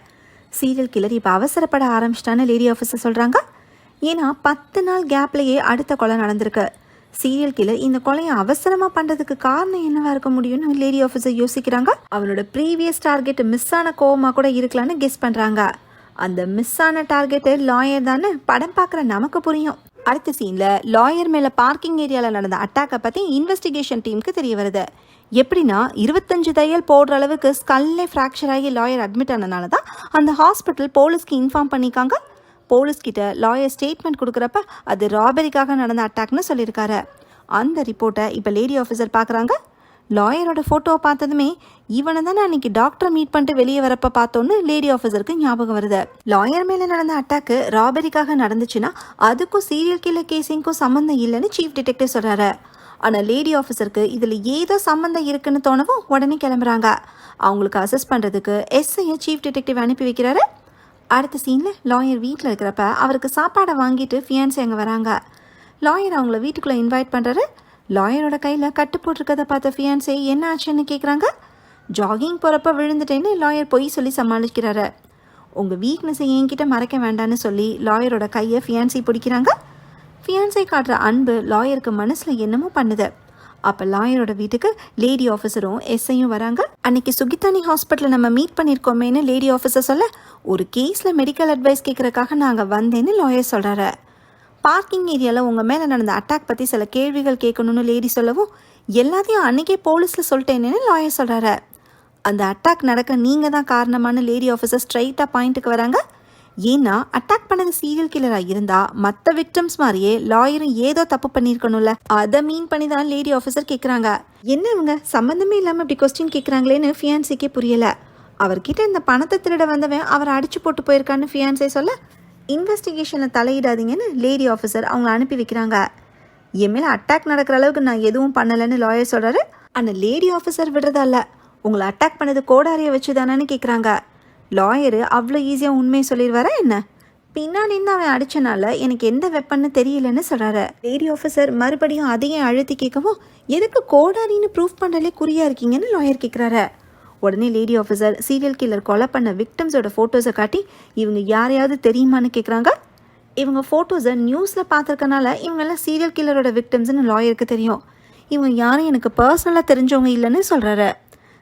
சீரியல் கில்லர் இப்போ அவசரப்பட ஆரம்பிச்சிட்டான்னு லேடி ஆஃபீஸர் சொல்றாங்க. ஏன்னா 10 நாள் கேப்லயே அடுத்த கொலை நடந்திருக்கு. சீரியல் கில்லர் இந்த கொலையை அவசரமா பண்றதுக்கு காரணம் என்னவா இருக்க முடியும்னு லேடி ஆஃபீஸர் யோசிக்கிறாங்க. அவனோட ப்ரீவியஸ் டார்கெட் மிஸ் ஆன கோவமா கூட இருக்கலான்னு கெஸ் பண்றாங்க. அந்த மிஸ் ஆன டார்கெட் லாயர் தானே படம் பார்க்குற நமக்கு புரியும். அடுத்த சீன்ல லாயர் மேல பார்க்கிங் ஏரியால நடந்த அட்டாக்கை பத்தி இன்வெஸ்டிகேஷன் டீமுக்கு தெரிய வருது. எப்படின்னா 25 தையல் போடுற அளவுக்கு ஸ்கல்லே ஃப்ராக்சர் ஆகி லாயர் அட்மிட் ஆனதுனால தான் அந்த ஹாஸ்பிட்டல் போலீஸ்க்கு இன்ஃபார்ம் பண்ணிக்காங்க. போலீஸ் கிட்ட லாயர் ஸ்டேட்மெண்ட் கொடுக்குறப்ப அது ராபரிக்காக நடந்த அட்டாக்னு சொல்லியிருக்காரு. அந்த ரிப்போர்ட்டை இப்போ லேடி ஆஃபீஸர் பார்க்குறாங்க. லாயரோட ஃபோட்டோவை பார்த்ததுமே இவனை தானே அன்னைக்கு டாக்டரை மீட் பண்ணிட்டு வெளியே வரப்ப பார்த்தோன்னு லேடி ஆஃபீஸருக்கு ஞாபகம் வருது. லாயர் மேலே நடந்த அட்டாக்கு ராபரிக்காக நடந்துச்சுன்னா அதுக்கும் சீரியல் கில்லர் கேஸிங்க்கும் சம்மந்தம் இல்லைன்னு சீஃப் டிடெக்டிவ் சொல்கிறாரு. ஆனால் லேடி ஆஃபீஸருக்கு இதில் ஏதோ சம்மந்தம் இருக்குன்னு தோணவும் உடனே கிளம்புறாங்க. அவங்களுக்கு அசஸ் பண்ணுறதுக்கு எஸ்ஐயை சீஃப் டிடெக்டிவ் அனுப்பி வைக்கிறாரு. அடுத்த சீனில் லாயர் வீட்டில் இருக்கிறப்ப அவருக்கு சாப்பாடை வாங்கிட்டு ஃபியான்சி அங்கே வராங்க. லாயர் அவங்கள வீட்டுக்குள்ளே இன்வைட் பண்ணுறாரு. லாயரோட கையில் கட்டு போட்டிருக்கதை பார்த்த ஃபியான்சி என்ன ஆச்சுன்னு கேட்குறாங்க. ஜாகிங் போகிறப்ப விழுந்துட்டேன்னு லாயர் பொய் சொல்லி சமாளிக்கிறாரு. உங்கள் வீக்னஸை என்கிட்ட மறைக்க வேண்டான்னு சொல்லி லாயரோட கையை ஃபியான்சி பிடிக்கிறாங்க. ஃபியான்சி காட்டுற அன்பு லாயருக்கு மனசில் என்னமோ பண்ணுது. அப்போ லாயரோட வீட்டுக்கு லேடி ஆஃபீஸரும் எஸ்ஐயும் வராங்க. அன்னைக்கு சுகிதானி ஹாஸ்பிட்டலில் நம்ம மீட் பண்ணியிருக்கோமேன்னு லேடி ஆஃபீஸர் சொல்ல, ஒரு கேஸில் மெடிக்கல் அட்வைஸ் கேட்குறக்காக நாங்கள் வந்தேன்னு லாயர் சொல்கிறாரு. பார்க்கிங் ஏரியாவில் உங்கள் மேலே நடந்த அட்டாக் பற்றி சில கேள்விகள் கேட்கணும்னு லேடி சொல்லவும், எல்லாத்தையும் அன்றைக்கே போலீஸில் சொல்லிட்டேன்னு லாயர் சொல்கிறாரு. அந்த அட்டாக் நடக்க நீங்கள் தான் காரணமான லேடி ஆஃபீஸர் ஸ்ட்ரைட்டாக பாயிண்ட்டுக்கு வராங்க. ஏன்னா அட்டாக் பண்ணது சீரியல் கில்லராக இருந்தால் மற்ற விக்டிம்ஸ் மாதிரியே லாயரும் ஏதோ தப்பு பண்ணியிருக்கணும்ல, அதை மீன் பண்ணி தான் லேடி ஆஃபீஸர் கேட்குறாங்க. என்ன இவங்க சம்மந்தமே இல்லாமல் இப்படி கொஸ்டின் கேட்குறாங்களேன்னு ஃபியான்சிக்கே புரியலை. அவர்கிட்ட இந்த பணத்தை திருட வந்தவன் அவரை அடிச்சு போட்டு போயிருக்கான்னு ஃபியான்சே சொல்ல, இன்வெஸ்டிகேஷனில் தலையிடாதீங்கன்னு லேடி ஆஃபீஸர் அவங்கள அனுப்பி வைக்கிறாங்க. என் மேலே அட்டாக் நடக்கிற அளவுக்கு நான் எதுவும் பண்ணலைன்னு லாயர் சொல்கிறாரு. ஆனால் லேடி ஆஃபீஸர் விடுறதா இல்லை, உங்களை அட்டாக் பண்ணது கோடாரியை வச்சு தானேன்னு கேட்குறாங்க. லாயரு அவ்வளோ ஈஸியாக உண்மையை சொல்லிடுவாரா என்ன? பின்னாடி இருந்து அவன் அடித்தனால எனக்கு எந்த வெப்பன்னு தெரியலன்னு சொல்கிறாரு. லேடி ஆஃபீஸர் மறுபடியும் அதையே அழுத்தி கேட்கவும், எதுக்கு கோடாரின்னு ப்ரூஃப் பண்ணுறதுலே குறியாக இருக்கீங்கன்னு லாயர் கேட்குறாரு. உடனே லேடி ஆஃபீஸர் சீரியல் கில்லர் கொலை பண்ண விக்டிம்ஸோட ஃபோட்டோஸை காட்டி, இவங்க யாரையாவது தெரியுமான்னு கேட்குறாங்க. இவங்க ஃபோட்டோஸை நியூஸில் பார்த்துருக்கனால இவங்கெல்லாம் சீரியல் கில்லரோட விக்டிம்ஸ்னு லாயருக்கு தெரியும். இவங்க யாரும் எனக்கு பர்சனலாக தெரிஞ்சவங்க இல்லைன்னு சொல்கிறாரு.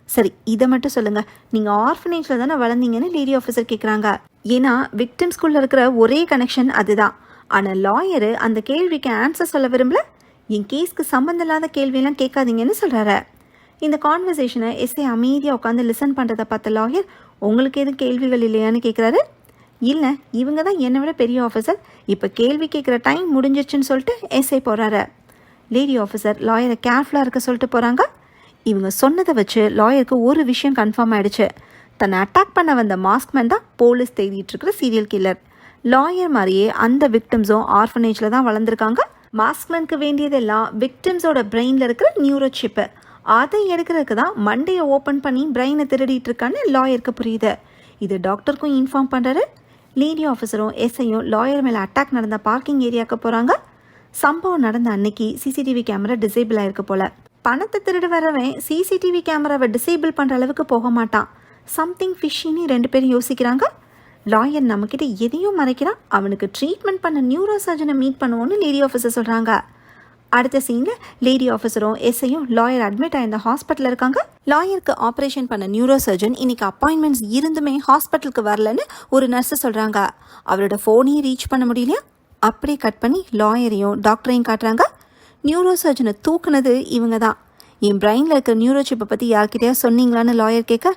சரி, இதை மட்டும் சொல்லுங்கள், நீங்கள் ஆர்ஃபனேஜில் தானே வளர்ந்தீங்கன்னு லேடி ஆஃபீஸர் கேட்குறாங்க. ஏன்னா விக்டிம்ஸ்குள்ளே இருக்கிற ஒரே கனெக்ஷன் அதுதான். ஆனால் லாயரு அந்த கேள்விக்கு ஆன்சர் சொல்ல விரும்பல. என் கேஸ்க்கு சம்மந்தம் இல்லாத கேள்வியெல்லாம் கேட்காதீங்கன்னு சொல்கிறாரு. இந்த கான்வர்சேஷனை எஸ்ஐ அமைதியாக உட்காந்து லிசன் பண்ணுறதை பார்த்த லாயர், உங்களுக்கு எதுவும் கேள்விகள் இல்லையான்னு கேட்குறாரு. இல்லை, இவங்க தான் என்னை விட பெரிய ஆஃபீஸர், இப்போ கேள்வி கேட்குற டைம் முடிஞ்சிச்சுன்னு சொல்லிட்டு எஸ்ஐ போகிறாரு. லேடி ஆஃபீஸர் லாயரை கேர்ஃபுல்லாக இருக்க சொல்லிட்டு போகிறாங்க. இவங்க சொன்னதை வச்சு லாயருக்கு ஒரு விஷயம் கன்ஃபார்ம் ஆயிடுச்சு. தன்னை அட்டாக் பண்ண வந்த மாஸ்க்மேன் தான் போலீஸ் தேடிட்டு இருக்கிற சீரியல் கில்லர். லாயர் மாதிரியே அந்த விக்டிம்ஸும் ஆர்ஃபனேஜில் தான் வளர்ந்துருக்காங்க. மாஸ்க்மேனுக்கு வேண்டியதெல்லாம் விக்டிம்ஸோட பிரெயினில் இருக்கிற நியூரோ சிப்பு. அதை எடுக்கிறதுக்கு தான் மண்டையை ஓப்பன் பண்ணி பிரெயினை திருடிட்டு இருக்கான்னு லாயருக்கு புரியுது. இது டாக்டருக்கும் இன்ஃபார்ம் பண்ணுறாரு. லேடி ஆஃபீஸரும் எஸ்ஐயும் லாயர் மேலே அட்டாக் நடந்த பார்க்கிங் ஏரியாவுக்கு போகிறாங்க. சம்பவம் நடந்த அன்னைக்கு சிசிடிவி கேமரா டிசேபிள் ஆயிருக்கு போல. பணத்தை திருடு வரவன் சிசிடிவி கேமராவை டிசேபிள் பண்ணுற அளவுக்கு போக மாட்டான். சம்திங் ஃபிஷ்ஷின்னு 2 பேரும் யோசிக்கிறாங்க. லாயர் நம்மக்கிட்ட எதையும் மறைக்கிறான், அவனுக்கு ட்ரீட்மெண்ட் பண்ண நியூரோ சர்ஜனை மீட் பண்ணுவோன்னு லேடி ஆஃபீஸர் சொல்கிறாங்க. அடுத்த சீனில் லேடி ஆஃபீஸரும் எஸ்ஐயும் லாயர் அட்மிட் ஆயிருந்த ஹாஸ்பிட்டலில் இருக்காங்க. லாயருக்கு ஆப்ரேஷன் பண்ண நியூரோ சர்ஜன் இன்னைக்கு அப்பாயின்மெண்ட்ஸ் இருந்துமே ஹாஸ்பிட்டலுக்கு வரலன்னு ஒரு நர்ஸு சொல்கிறாங்க. அவரோட ஃபோனையும் ரீச் பண்ண முடியலையா. அப்படியே கட் பண்ணி லாயரையும் டாக்டரையும் காட்டுறாங்க. நியூரோ சர்ஜனை தூக்குனது இவங்க தான். என் பிரெயினில் இருக்கிற நியூரோ சிப்பை பற்றி யார்கிட்டயா சொன்னீங்களான்னு லாயர் கேட்க,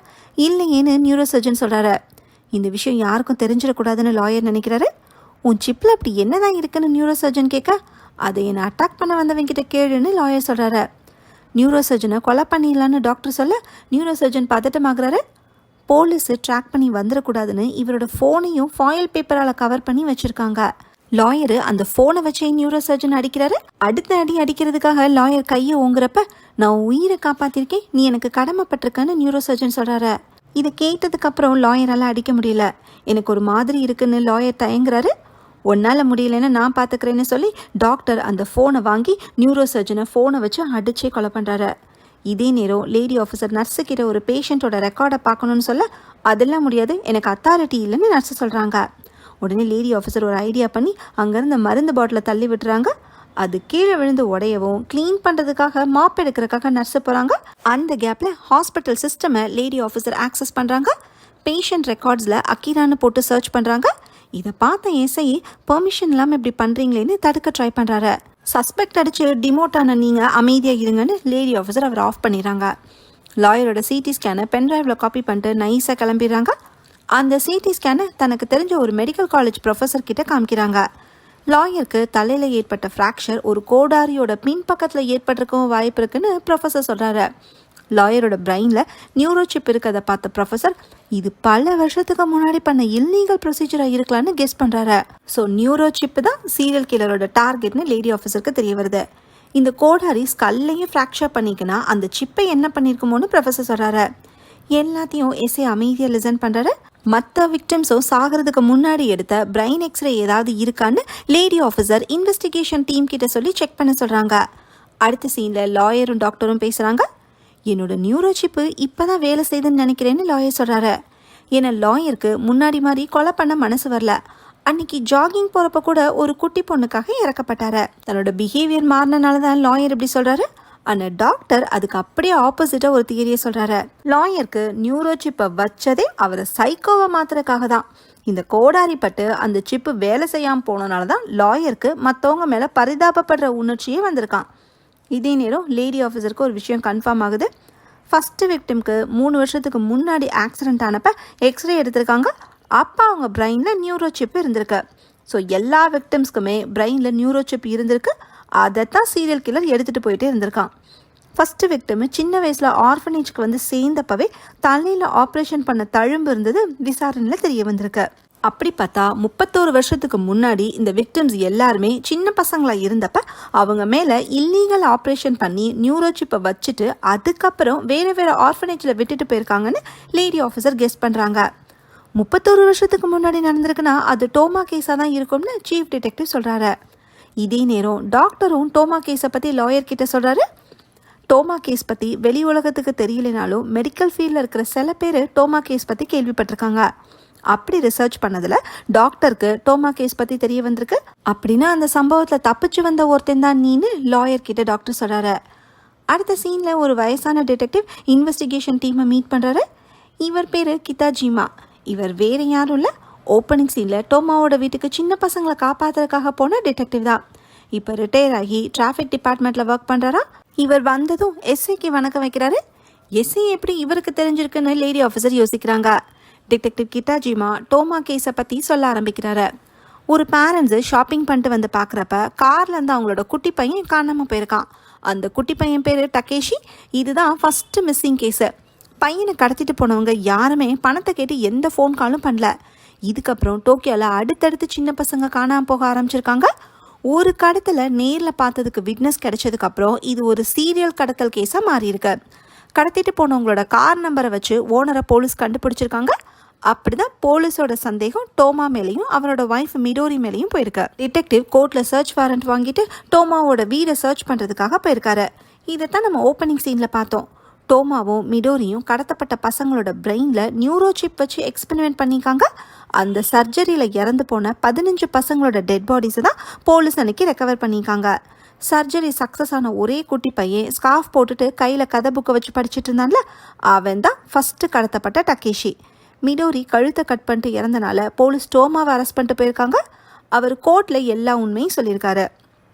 இல்லையேன்னு நியூரோ சர்ஜன் சொல்கிறாரு. இந்த விஷயம் யாருக்கும் தெரிஞ்சிடக்கூடாதுன்னு லாயர் நினைக்கிறாரு. உன் சிப்பில் அப்படி என்ன தான் இருக்குன்னு நியூரோ சர்ஜன் கேட்க, அதை என்னை அட்டாக் பண்ண வந்தவங்கிட்ட கேளுன்னு லாயர் சொல்கிறாரு. நியூரோ சர்ஜனை கொலை பண்ணிடலான்னு டாக்டர் சொல்ல நியூரோ சர்ஜன் பதட்டமாகறாரு. போலீஸு ட்ராக் பண்ணி வந்துடக்கூடாதுன்னு இவரோட ஃபோனையும் ஃபாயில் பேப்பரால் கவர் பண்ணி வச்சுருக்காங்க. லாயரு அந்த ஃபோனை வச்சே நியூரோ சர்ஜன் அடிக்கிறாரு. அடுத்த அடி அடிக்கிறதுக்காக லாயர் கையை ஓங்குறப்ப, நான் உயிரை காப்பாற்றிருக்கேன், நீ எனக்கு கடமைப்பட்டிருக்கேன்னு நியூரோ சர்ஜன் சொல்கிறாரு. இதை கேட்டதுக்கப்புறம் லாயரால் அடிக்க முடியல. எனக்கு ஒரு மாதிரி இருக்குன்னு லாயர் தயங்குறாரு. ஒன்னால் முடியலன்னு நான் பார்த்துக்கிறேன்னு சொல்லி டாக்டர் அந்த ஃபோனை வாங்கி நியூரோ சர்ஜனை ஃபோனை வச்சு அடிச்சே கொலை பண்ணுறாரு. இதே நேரம் லேடி ஆஃபீஸர் நர்ஸுக்கிட்ட ஒரு பேஷண்ட்டோட ரெக்கார்டை பார்க்கணுன்னு சொல்ல, அதெல்லாம் முடியாது, எனக்கு அத்தாரிட்டி இல்லைன்னு நர்ஸு சொல்கிறாங்க. உடனே லேடி ஆஃபீஸர் ஒரு ஐடியா பண்ணி அங்கேருந்து மருந்து பாட்டிலை தள்ளி விட்டுறாங்க. அது கீழே விழுந்து உடையவும் க்ளீன் பண்ணுறதுக்காக மாப் எடுக்கிறதுக்காக நர்ஸு போகிறாங்க. அந்த கேப்பில் ஹாஸ்பிட்டல் சிஸ்டமை லேடி ஆஃபீஸர் ஆக்சஸ் பண்ணுறாங்க. பேஷண்ட் ரெக்கார்ட்ஸில் அக்கீரான்னு போட்டு சர்ச் பண்ணுறாங்க. இதை பார்த்த எஸ்ஐ பெர்மிஷன் இல்லாமல் இப்படி பண்ணுறீங்களேன்னு தடுக்க ட்ரை பண்ணுறாரு. சஸ்பெக்ட் அடித்து டிமோட் ஆன நீங்கள் அமைதியாக இருங்கன்னு லேடி ஆஃபீஸர் அவர் ஆஃப் பண்ணிடுறாங்க. லாயரோட சிடி ஸ்கேனை பென்ட்ரைவில் காப்பி பண்ணிட்டு நைஸாக கிளம்பிடுறாங்க. அந்த சிடி ஸ்கேனை தனக்கு தெரிஞ்ச ஒரு மெடிக்கல் காலேஜ் ப்ரொஃபஸர் கிட்ட காமிக்கிறாங்க. லாயருக்கு தலையில் ஏற்பட்ட ஃப்ராக்சர் ஒரு கோடாரியோட பின்பக்கத்தில் ஏற்பட்டிருக்கவும் வாய்ப்பு இருக்குன்னு ப்ரொஃபஸர் சொல்கிறாரு. லாயரோட பிரெயினில் நியூரோ சிப் இருக்கிறத பார்த்த ப்ரொஃபஸர், இது பல வருஷத்துக்கு முன்னாடி பண்ண இல்லீகல் ப்ரொசீஜராக இருக்கலான்னு கெஸ் பண்ணுறாரு. ஸோ நியூரோ சிப்பு தான் சீரியல் கில்லரோட டார்கெட்னு லேடி ஆஃபீஸருக்கு தெரிய வருது. இந்த கோடாரி ஸ்கல்லையும் ஃப்ராக்சர் பண்ணிக்கினா அந்த சிப்பை என்ன பண்ணியிருக்குமோன்னு ப்ரொஃபஸர் சொல்கிறாரு. எல்லாத்தையும் எஸ்ஏ அமைதியாக லிசன் பண்ணுறாரு. மற்ற விக்டிம்ஸும் சாகிறதுக்கு முன்னாடி எடுத்த பிரெயின் எக்ஸ்ரே ஏதாவது இருக்கான்னு லேடி ஆஃபீஸர் இன்வெஸ்டிகேஷன் டீம் கிட்ட சொல்லி செக் பண்ண சொல்கிறாங்க. அடுத்த சீனில் லாயரும் டாக்டரும் பேசுகிறாங்க. என்னோட நியூரோ சிப்பு இப்போ தான் வேலை செய்யுதுன்னு நினைக்கிறேன்னு லாயர் சொல்கிறாரு. ஏன்னா லாயருக்கு முன்னாடி மாதிரி கொலை பண்ண மனசு வரல. அன்னைக்கு ஜாகிங் போகிறப்ப கூட ஒரு குட்டி பொண்ணுக்காக இறக்கப்பட்டாரு. தன்னோட பிஹேவியர் மாறினால தான் லாயர் இப்படி சொல்கிறாரு. ஆனால் டாக்டர் அதுக்கு அப்படியே ஆப்போசிட்டாக ஒரு தியரியை சொல்கிறாரு. லாயருக்கு நியூரோ சிப்பை வச்சதே அவரை சைக்கோவை மாத்துறதுக்காக தான். இந்த கோடாரி பட்டு அந்த சிப்பு வேலை செய்யாமல் போனனால தான் லாயருக்கு மற்றவங்க மேலே பரிதாபப்படுற உணர்ச்சியே வந்திருக்கான். இதே நேரம் லேடி ஆஃபீஸருக்கு ஒரு விஷயம் கன்ஃபார்ம் ஆகுது. ஃபஸ்ட்டு விக்டிம்க்கு 3 வருஷத்துக்கு முன்னாடி ஆக்சிடென்ட் ஆனப்போ எக்ஸ்ரே எடுத்திருக்காங்க. அப்போ அவங்க பிரெயினில் நியூரோ சிப் இருந்திருக்கு. ஸோ எல்லா விக்டிம்ஸ்க்குமே பிரெயினில் நியூரோ சிப் இருந்திருக்கு. அதைத்தான் சீரியல் கில்லர் எடுத்துகிட்டு போயிட்டே இருந்திருக்கான். ஃபஸ்ட்டு விக்டிம் சின்ன வயசில் ஆர்ஃபனேஜ்க்கு வந்து சேர்ந்தப்பவே தலையில் ஆப்ரேஷன் பண்ண தழும்பு இருந்தது விசாரணையில் தெரிய வந்திருக்கு. அப்படி பார்த்தா 31 வருஷத்துக்கு முன்னாடி இந்த விக்டிம்ஸ் எல்லாருமே சின்ன பசங்களாக இருந்தப்ப அவங்க மேலே இல்லீகல் ஆப்ரேஷன் பண்ணி நியூரோ சிப்பை வச்சுட்டு அதுக்கப்புறம் வேறு வேறு ஆர்ஃபனேஜில் விட்டுட்டு போயிருக்காங்கன்னு லேடி ஆஃபீஸர் கெஸ் பண்ணுறாங்க. 31 வருஷத்துக்கு முன்னாடி நடந்திருக்குன்னா அது டோமா கேஸாக தான் இருக்கும்னு சீஃப் டிடெக்டிவ் சொல்கிறாரு. இதே நேரம் டாக்டரும் டோமா கேஸை பற்றி லாயர்கிட்ட சொல்கிறாரு. டோமா கேஸ் பற்றி வெளி உலகத்துக்கு தெரியலனாலும் மெடிக்கல் ஃபீல்டில் இருக்கிற சில பேர் டோமா கேஸ் பற்றி கேள்விப்பட்டிருக்காங்க. அப்படி ரிசர்ச் பண்ணதில் டாக்டருக்கு டோமா கேஸ் பற்றி தெரிய வந்திருக்கு. அப்படின்னா அந்த சம்பவத்தில் தப்பிச்சு வந்த ஒருத்தன் தான் நீன்னு லாயர்கிட்ட டாக்டர் சொல்கிறாரு. அடுத்த சீனில் ஒரு வயசான டிடெக்டிவ் இன்வெஸ்டிகேஷன் டீமை மீட் பண்ணுறாரு. இவர் பேர் கிதாஜிமா. இவர் வேறு யாரும் இல்லை, ஓப்பனிங் சீனில் டோமாவோட வீட்டுக்கு சின்ன பசங்களை காப்பாற்றுறதுக்காக போன டிடெக்டிவ் தான். இப்போ ரிட்டையர் ஆகி டிராஃபிக் டிபார்ட்மெண்ட்டில் ஒர்க் பண்ணுறாரா. இவர் வந்ததும் எஸ்ஐக்கு வணக்கம் வைக்கிறாரு. எஸ்ஐ எப்படி இவருக்கு தெரிஞ்சிருக்குன்னு லேடி ஆஃபீஸர் யோசிக்கிறாங்க. டிடெக்டிவ் கிட்டாஜிமா டோமா கேஸை பற்றி சொல்ல ஆரம்பிக்கிறாரு. ஒரு பேரண்ட்ஸு ஷாப்பிங் பண்ணிட்டு வந்து பார்க்குறப்ப கார்லேருந்து அவங்களோட குட்டி பையன் காணாமல் போயிருக்கான். அந்த குட்டி பையன் பேர் டகேஷி. இதுதான் ஃபஸ்ட்டு மிஸ்ஸிங் கேஸு. பையனை கடத்திட்டு போனவங்க யாருமே பணத்தை கேட்டு எந்த ஃபோன் காலும் பண்ணல. இதுக்கப்புறம் டோக்கியோவில் அடுத்தடுத்து சின்ன பசங்க காணாமல் போக ஆரம்பிச்சிருக்காங்க. ஒரு கடத்தலை நேரில் பார்த்ததுக்கு விட்னஸ் கிடைச்சதுக்கப்புறம் இது ஒரு சீரியல் கடத்தல் கேஸாக மாறியிருக்கு. கடத்திட்டு போனவங்களோட கார் நம்பரை வச்சு ஓனரை போலீஸ் கண்டுபிடிச்சிருக்காங்க. அப்படிதான் போலீஸோட சந்தேகம் டோமா மேலேயும் அவரோட ஒய்ஃப் மிடோரி மேலேயும் போயிருக்கு. டிடெக்டிவ் கோர்ட்டில் சர்ச் வாரண்ட் வாங்கிட்டு டோமாவோட வீடை சர்ச் பண்ணுறதுக்காக போயிருக்காரு. இதைத்தான் நம்ம ஓப்பனிங் சீனில் பார்த்தோம். டோமாவும் மிடோரியும் கடத்தப்பட்ட பசங்களோட பிரெயினில் நியூரோ சிப் வச்சு எக்ஸ்பெரிமெண்ட் பண்ணியிருக்காங்க. அந்த சர்ஜரியில் இறந்து போன 15 பசங்களோட டெட் பாடிஸை தான் போலீஸ் அன்னைக்கு ரெக்கவர் பண்ணியிருக்காங்க. சர்ஜரி சக்ஸஸ் ஆன ஒரே குட்டி பையன் ஸ்கார்ஃப் போட்டுட்டு கையில் கதை புக்கை வச்சு படிச்சுட்டு இருந்தான்ல, அவன் தான் ஃபஸ்ட்டு கடத்தப்பட்ட டகேஷி. மிடோரி கழுத்தை கட் பண்ணிட்டு இறந்தனால போலீஸ் டோமாவை அரெஸ்ட் பண்ணிட்டு போயிருக்காங்க. அவர் கோர்ட்டில் எல்லா உண்மையும் சொல்லியிருக்காரு.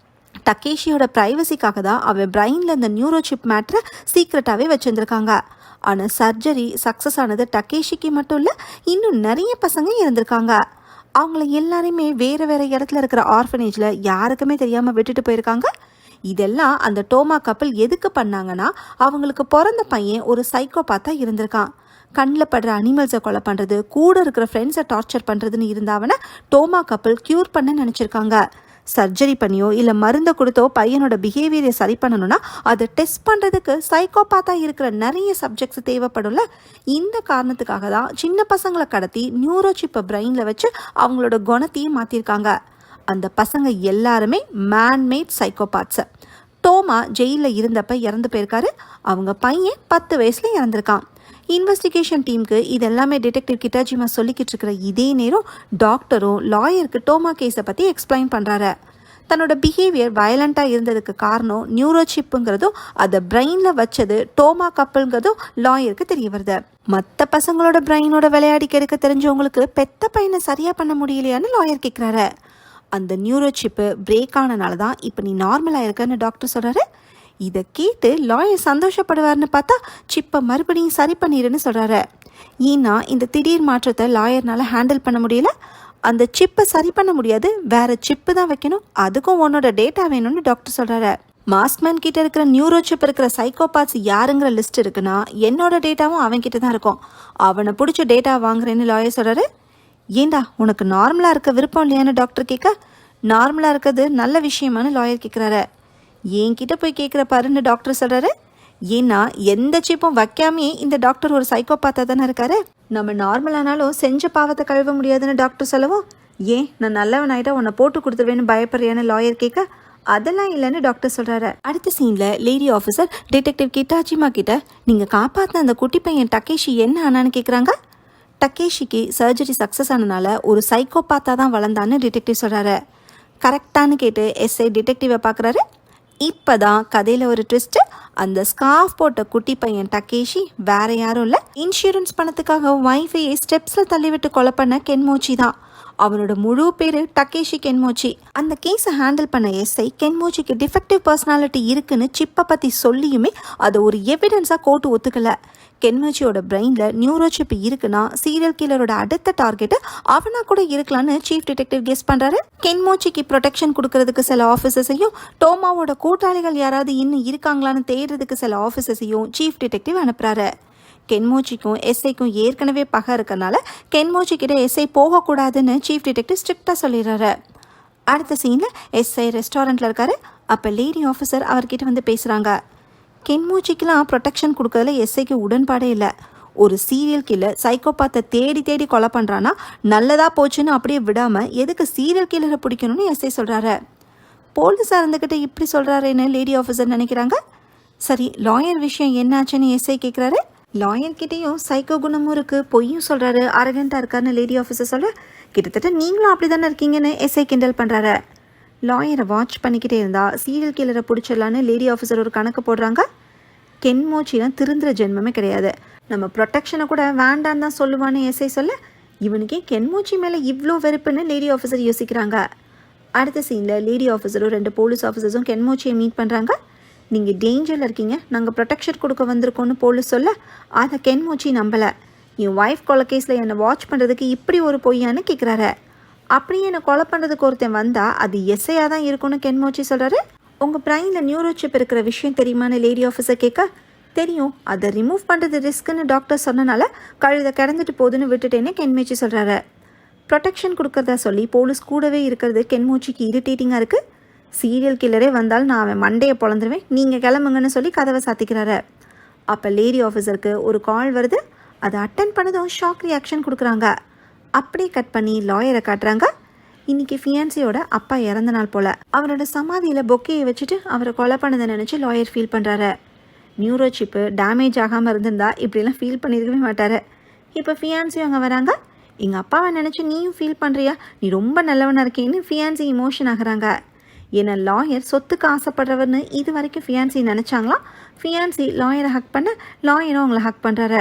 டக்கேஷியோட ப்ரைவசிக்காக தான் அவன் பிரெயினில் இந்த நியூரோ சிப் மேட்ரை சீக்ரெட்டாகவே வச்சுருந்துருக்காங்க. ஆனால் சர்ஜரி சக்ஸஸ் ஆனது டக்கேஷிக்கு மட்டும் இல்லை, இன்னும் நிறைய பசங்க இருந்திருக்காங்க. அவங்கள எல்லாரையுமே வேறு வேறு இடத்துல இருக்கிற ஆர்ஃபனேஜில் யாருக்குமே தெரியாமல் விட்டுட்டு போயிருக்காங்க. இதெல்லாம் அந்த டோமா கப்பல் எதுக்கு பண்ணாங்கன்னா, அவங்களுக்கு பிறந்த பையன் ஒரு சைக்கோபாத்தாக இருந்திருக்கான். கண்ணில் படுற அனிமல்ஸை கொலை பண்ணுறது, கூட இருக்கிற ஃப்ரெண்ட்ஸை டார்ச்சர் பண்ணுறதுன்னு இருந்தாவன டோமா கப்பல் க்யூர் பண்ண நினச்சிருக்காங்க. சர்ஜரி பண்ணியோ இல்லை மருந்தை கொடுத்தோ பையனோட பிஹேவியரை சரி பண்ணணும்னா அதை டெஸ்ட் பண்ணுறதுக்கு சைக்கோபாத்தாக இருக்கிற நிறைய சப்ஜெக்ட்ஸ் தேவைப்படும்ல. இந்த காரணத்துக்காக தான் சின்ன பசங்களை கடத்தி நியூரோ சிப்பை பிரெயினில் வச்சு அவங்களோட குணத்தையும் மாற்றிருக்காங்க. அந்த பசங்க எல்லாருமே மேன்மேட் சைக்கோபாத்ஸ். டோமா ஜெயிலில் இருந்தப்ப இறந்து போயிருக்காரு. அவங்க பையன் 10 வயசில் இறந்துருக்கான். இன்வெஸ்டிகேஷன் டீமுக்கு இதெல்லாமே டிடெக்டிவ் கிட்டாஜிமா சொல்லிக்கிட்டு இருக்கிற இதே நேரம் டாக்டரும் லாயருக்கு டோமா கேஸை பற்றி எக்ஸ்பிளைன் பண்ணுறாரு. தன்னோட பிஹேவியர் வயலண்ட்டாக இருந்ததுக்கு காரணம் நியூரோ சிப்புங்கிறதும் அதை பிரெயினில் வச்சது டோமா கப்பல்ங்கிறதும் லாயருக்கு தெரிய வருது. மற்ற பசங்களோட பிரெயினோட விளையாடிக்க எடுக்க தெரிஞ்சவங்களுக்கு பெத்த பையனை சரியாக பண்ண முடியலையான்னு லாயர் கேட்குறாரு. அந்த நியூரோ சிப்பு பிரேக் ஆனனால தான் இப்போ நீ நார்மலாக இருக்கன்னு டாக்டர் சொல்கிறாரு. இதை கேட்டு லாயர் சந்தோஷப்படுவார்னு பார்த்தா சிப்பை மறுபடியும் சரி பண்ணிடுன்னு சொல்கிறாரு. ஏன்னா இந்த திடீர் மாற்றத்தை லாயர்னால் ஹேண்டில் பண்ண முடியல. அந்த சிப்பை சரி பண்ண முடியாது, வேறு சிப்பு தான் வைக்கணும், அதுக்கும் உன்னோட டேட்டா வேணும்னு டாக்டர் சொல்கிறாரு. மாஸ்க்மேன் கிட்ட இருக்கிற நியூரோ சிப் இருக்கிற சைக்கோபாத்ஸ் யாருங்கிற லிஸ்ட் இருக்குன்னா என்னோட டேட்டாவும் அவன்கிட்ட தான் இருக்கும். அவனை பிடிச்ச டேட்டா வாங்குறேன்னு லாயர் சொல்கிறாரு. ஏண்டா உனக்கு நார்மலாக இருக்க விருப்பம் இல்லையான்னு டாக்டர் கேட்க, நார்மலாக இருக்கிறது நல்ல விஷயமானு லாயர் கேட்குறாரு. என்கிட்ட போய் கேட்குற பாருன்னு டாக்டர் சொல்கிறாரு. ஏன்னா எந்த சிப்பும் வைக்காமே இந்த டாக்டர் ஒரு சைக்கோபாத்தாக தானே இருக்காரு. நம்ம நார்மலானாலும் செஞ்ச பாவத்தை கழுவ முடியாதுன்னு டாக்டர் சொல்லவும், ஏன் நான் நல்லவன் ஆகிட்டா உன்னை போட்டு கொடுத்துருவேன்னு பயப்படுறியான்னு லாயர் கேட்க, அதெல்லாம் இல்லைன்னு டாக்டர் சொல்கிறாரு. அடுத்த சீனில் லேடி ஆஃபீஸர் டிடெக்டிவ் கிட்டாஜிமா கிட்ட நீங்கள் காப்பாற்றின அந்த குட்டி பையன் டக்கேஷி என்ன ஆனான்னு கேட்குறாங்க. டக்கேஷிக்கு சர்ஜரி சக்ஸஸ் ஆனனால ஒரு சைக்கோபாத்தாக தான் வளர்ந்தான்னு டிடெக்டிவ் சொல்கிறாரு. கரெக்டானு கேட்டு எஸ்ஐ டிடெக்டிவை பார்க்குறாரு. இப்போ தான் கதையில் ஒரு ட்விஸ்ட்டு. அந்த ஸ்கார்ஃப் போட்ட குட்டி பையன் டக்கேஷி வேற யாரும் இல்லை, இன்சூரன்ஸ் பணத்துக்காக ஒய்ஃபையை ஸ்டெப்ஸில் தள்ளிவிட்டு கொலை பண்ண கென்மோச்சி தான். அவனோட முழு பேர் டக்கேஷி கென்மோச்சி. அந்த கேஸை ஹேண்டில் பண்ண எஸ்ஐ கென்மோச்சிக்கு டிஃபெக்டிவ் பர்சனாலிட்டி இருக்குன்னு சிப்பை பற்றி சொல்லியுமே அதை ஒரு எவிடன்ஸாக கோர்ட்டு ஒத்துக்கலை. கென்மோச்சியோட பிரெயினில் நியூரோ சிப் இருக்குன்னா சீரியல் கில்லரோட அடுத்த டார்கெட்டு அவனா கூட இருக்கலான்னு சீஃப் டிடெக்டிவ் கெஸ் பண்ணுறாரு. கென்மோச்சிக்கு ப்ரொடெக்ஷன் கொடுக்கறதுக்கு சில ஆஃபீஸர்ஸையும் டோமாவோட கூட்டாளிகள் யாராவது இன்னும் இருக்காங்களான்னு தேடுறதுக்கு சில ஆஃபீஸர்ஸையும் சீஃப் டிடெக்டிவ் அனுப்புகிறாரு. கென்மோச்சிக்கும் எஸ்ஐக்கும் ஏற்கனவே பகை இருக்கனால கென்மோச்சி கிட்ட எஸ்ஐ போகக்கூடாதுன்னு சீஃப் டிடெக்டிவ் ஸ்ட்ரிக்டாக சொல்லிடுறாரு. அடுத்த சீனில் எஸ்ஐ ரெஸ்டாரண்ட்டில் இருக்காரு. அப்போ லேடி ஆஃபீஸர் அவர்கிட்ட வந்து பேசுகிறாங்க. கென்மோச்சிக்கெலாம் ப்ரொடெக்ஷன் கொடுக்கறதுல எஸ்ஐக்கு உடன்பாடே இல்லை. ஒரு சீரியல் கில்லர் சைக்கோபாத்தை தேடி தேடி கொலை பண்ணுறான்னா நல்லதாக போச்சுன்னு அப்படியே விடாமல் எதுக்கு சீரியல் கில்லரை பிடிக்கணும்னு எஸ்ஐ சொல்கிறாரு. போலீஸாக இருந்துக்கிட்ட இப்படி சொல்கிறாருன்னு லேடி ஆஃபீஸர் நினைக்கிறாங்க. சரி, லாயர் விஷயம் என்னாச்சுன்னு எஸ்ஐ கேட்குறாரு. லாயர்கிட்டையும் சைக்கோ குணமும் இருக்குது, பொய்யும் சொல்கிறாரு, அரகண்டாக இருக்காருன்னு லேடி ஆஃபீஸர் சொல்ல, கிட்டத்தட்ட நீங்களும் அப்படி தானே இருக்கீங்கன்னு எஸ்ஐ கிண்டல் பண்ணுறாரு. லாயரை வாட்ச் பண்ணிக்கிட்டே இருந்தால் சீரியல் கில்லரை பிடிச்சிடலான்னு லேடி ஆஃபீஸர் ஒரு கணக்கு போடுறாங்க. கென்மோச்சிலாம் திருந்துற ஜென்மமே கிடையாது, நம்ம ப்ரொடெக்ஷனை கூட வேண்டான்னு தான் சொல்லுவான்னு எஸ்ஐ சொல்ல, இவனுக்கே கென்மோச்சி மேலே இவ்வளோ வெறுப்புன்னு லேடி ஆஃபீஸர் யோசிக்கிறாங்க. அடுத்த சீனில் லேடி ஆஃபீஸரும் 2 போலீஸ் ஆஃபீஸர்ஸும் கென்மோச்சியை மீட் பண்ணுறாங்க. நீங்கள் டேஞ்சரில் இருக்கீங்க, நாங்கள் ப்ரொடெக்ஷன் கொடுக்க வந்திருக்கோன்னு போலீஸ் சொல்ல, அதை கென்மோச்சி நம்பலை. என் ஒய்ஃப் கொலை கேஸில் என்னை வாட்ச் பண்ணுறதுக்கு இப்படி ஒரு பொய்யான்னு கேட்குறாரு. அப்படியே என்னை கொலை பண்ணுறதுக்கு ஒருத்தன் வந்தால் அது எஸ்ஐயாக தான் இருக்கும்னு கென்மோச்சி சொல்கிறாரு. உங்கள் பிரெயினில் நியூரோ சிப் இருக்கிற விஷயம் தெரியுமான்னு லேடி ஆஃபீஸர் கேட்க, தெரியும், அதை ரிமூவ் பண்ணுறது ரிஸ்க்குன்னு டாக்டர் சொன்னனால கழுதை கிடந்துட்டு போகுதுன்னு விட்டுட்டேன்னு கென்மோச்சி சொல்கிறாரு. ப்ரொடெக்ஷன் கொடுக்கறதா சொல்லி போலீஸ் கூடவே இருக்கிறது கென்மோச்சிக்கு இரிட்டேட்டிங்காக இருக்குது. சீரியல் கில்லரே வந்தாலும் நான் அவன் மண்டையை பொழந்துருவேன், நீங்கள் கிளம்புங்கன்னு சொல்லி கதவை சாத்திக்கிறாரு. அப்போ லேடி ஆஃபீஸருக்கு ஒரு கால் வருது. அதை அட்டன் பண்ணதும் ஷாக் ரியாக்ஷன் கொடுக்குறாங்க. அப்படியே கட் பண்ணி லாயரை காட்டுறாங்க. இன்றைக்கி ஃபியான்சியோட அப்பா இறந்த நாள் போல். அவரோட சமாதியில் பொக்கையை வச்சுட்டு அவரை கொலை பண்ணதை நினச்சி லாயர் ஃபீல் பண்ணுறாரு. நியூரோ சிப்பு டேமேஜ் ஆகாமல் இருந்திருந்தா இப்படிலாம் ஃபீல் பண்ணியிருக்கவே மாட்டார். இப்போ ஃபியான்சியும் அங்கே வராங்க. எங்கள் அப்பாவை நினச்சி நீயும் ஃபீல் பண்ணுறியா, நீ ரொம்ப நல்லவனாக இருக்கேன்னு ஃபியான்சி இமோஷன் ஆகுறாங்க. ஏன்னா லாயர் சொத்துக்கு ஆசைப்படுறவர்னு இது வரைக்கும் ஃபியான்சி நினச்சாங்களாம். ஃபியான்சி லாயரை ஹக் பண்ண, லாயரும் அவங்கள ஹக் பண்ணுறாரு.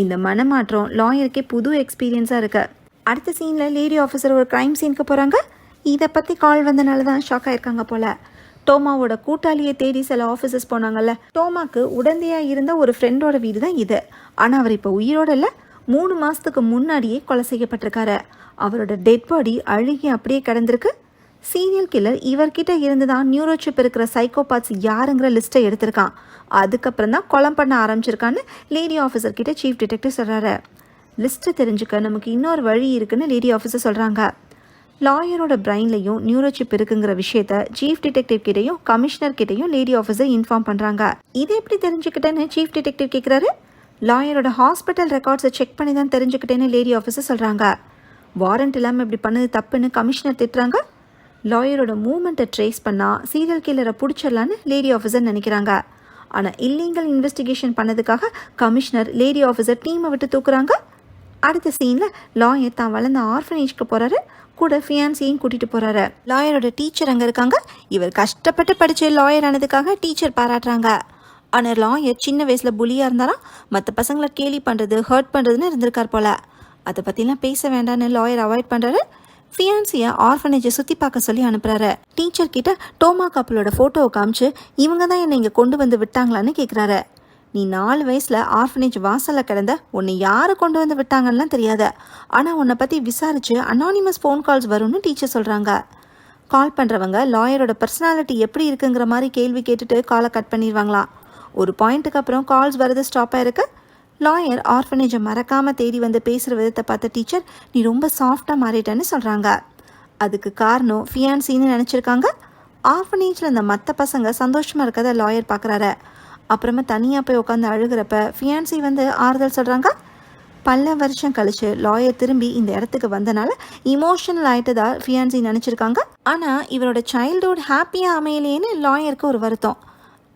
இந்த மனமாற்றம் லாயருக்கே புது எக்ஸ்பீரியன்ஸாக இருக்குது. அடுத்த சீனில் லேடி ஆஃபீஸர் ஒரு க்ரைம் சீனுக்கு போகிறாங்க. இதை பற்றி கால் வந்தனால தான் ஷாக் ஆயிருக்காங்க போல. டோமாவோட கூட்டாளியை தேடி சில ஆஃபீஸர்ஸ் போனாங்கல்ல, டோமாக்கு உடந்தையாக இருந்த ஒரு ஃப்ரெண்டோட வீடு தான் இது. ஆனால் அவர் இப்போ உயிரோட இல்லை, 3 மாதத்துக்கு முன்னாடியே கொலை செய்யப்பட்டிருக்காரு. அவரோட டெட் பாடி அழுகி அப்படியே கிடந்திருக்கு. சீரியல் கில்லர் இவர்கிட்ட இருந்து தான் நியூரோசிப் இருக்கிற சைக்கோபாத்ஸ் யாருங்கிற லிஸ்ட்டை எடுத்திருக்கான். அதுக்கப்புறம் தான் கொலை பண்ண ஆரம்பிச்சிருக்கான்னு லேடி ஆஃபீஸர் கிட்ட சீஃப் டிடெக்டிவ் சொல்கிறாரு. லிஸ்ட்டை தெரிஞ்சுக்க நமக்கு இன்னொரு வழி இருக்குன்னு லேடி ஆஃபீஸர் சொல்கிறாங்க. லாயரோட பிரெயின்லையும் நியூரோசிப் இருக்குங்கிற விஷயத்த சீஃப் டிடெக்டிவ் கிட்டையும் கமிஷனர் கிட்டையும் லேடி ஆஃபீஸர் இன்ஃபார்ம் பண்ணுறாங்க. இது எப்படி தெரிஞ்சுக்கிட்டேன்னு சீஃப் டிடெக்டிவ் கேட்குறாரு. லாயரோட ஹாஸ்பிட்டல் ரெக்கார்ட்ஸை செக் பண்ணி தான் தெரிஞ்சுக்கிட்டேன்னு லேடி ஆஃபீஸர் சொல்கிறாங்க. வாரண்ட் இல்லாமல் இப்படி பண்ணது தப்புன்னு கமிஷனர் திட்டுறாங்க. லாயரோட மூவ்மெண்ட்டை ட்ரேஸ் பண்ணால் சீரியல் கில்லரை பிடிச்சிடலான்னு லேடி ஆஃபீஸர் நினைக்கிறாங்க. ஆனால் இல்லீகல் இன்வெஸ்டிகேஷன் பண்ணதுக்காக கமிஷனர் லேடி ஆஃபீஸர் டீமை விட்டு தூக்குறாங்க. அடுத்த சீனில் லாயர் தான் வளர்ந்த ஆர்ஃபனேஜ்க்கு போகிறாரு. கூட ஃபியான்சியையும் கூட்டிகிட்டு போகிறாரு. லாயரோட டீச்சர் அங்கே இருக்காங்க. இவர் கஷ்டப்பட்டு படித்த லாயர் ஆனதுக்காக டீச்சர் பாராட்டுறாங்க. ஆனால் லாயர் சின்ன வயசில் புலியாக இருந்தாராம். மற்ற பசங்களை கேலி பண்ணுறது, ஹர்ட் பண்ணுறதுன்னு இருந்திருக்கார் போல். அதை பற்றிலாம் பேச வேண்டான்னு லாயர் அவாய்ட் பண்ணுறாரு. ஃபியான்சியை ஆர்ஃபனேஜை சுற்றி பார்க்க சொல்லி அனுப்புகிறாரு. டீச்சர் கிட்ட டோமா கப்பலோட ஃபோட்டோவை காமிச்சு இவங்க தான் என்னை இங்கே கொண்டு வந்து விட்டாங்களான்னு கேட்குறாரு. நீ 4 வயசில் ஆர்ஃபனேஜ் வாசலில் கிடந்த உன்னை யார் கொண்டு வந்து விட்டாங்கலாம் தெரியாது. ஆனால் உன்னை பற்றி விசாரித்து அனானிமஸ் ஃபோன் கால்ஸ் வரும்னு டீச்சர் சொல்கிறாங்க. கால் பண்ணுறவங்க லாயரோட பர்சனாலிட்டி எப்படி இருக்குங்கிற மாதிரி கேள்வி கேட்டுட்டு காலை கட் பண்ணிடுவாங்களாம். ஒரு பாயிண்ட்டுக்கு அப்புறம் கால்ஸ் வரது ஸ்டாப் ஆயிருக்கு. லாயர் ஆர்ஃபனேஜை மறக்காமல் தேடி வந்து பேசுகிற விதத்தை பார்த்த டீச்சர் நீ ரொம்ப சாஃப்டாக மாறிட்டேன்னு சொல்கிறாங்க. அதுக்கு காரணம் ஃபியான்சின்னு நினச்சிருக்காங்க. ஆர்ஃபனேஜில் இந்த மற்ற பசங்க சந்தோஷமாக இருக்கிறத லாயர் பார்க்குறாரு. அப்புறமா தனியாக போய் உட்காந்து அழுகிறப்ப ஃபியான்சி வந்து ஆறுதல் சொல்கிறாங்க. பல வருஷம் கழிச்சு லாயர் திரும்பி இந்த இடத்துக்கு வந்தனால இமோஷனல் ஆகிட்டதா ஃபியான்சி நினச்சிருக்காங்க. ஆனால் இவரோட சைல்டுஹுட் ஹாப்பியாக அமையலேன்னு லாயருக்கு ஒரு வருத்தம்.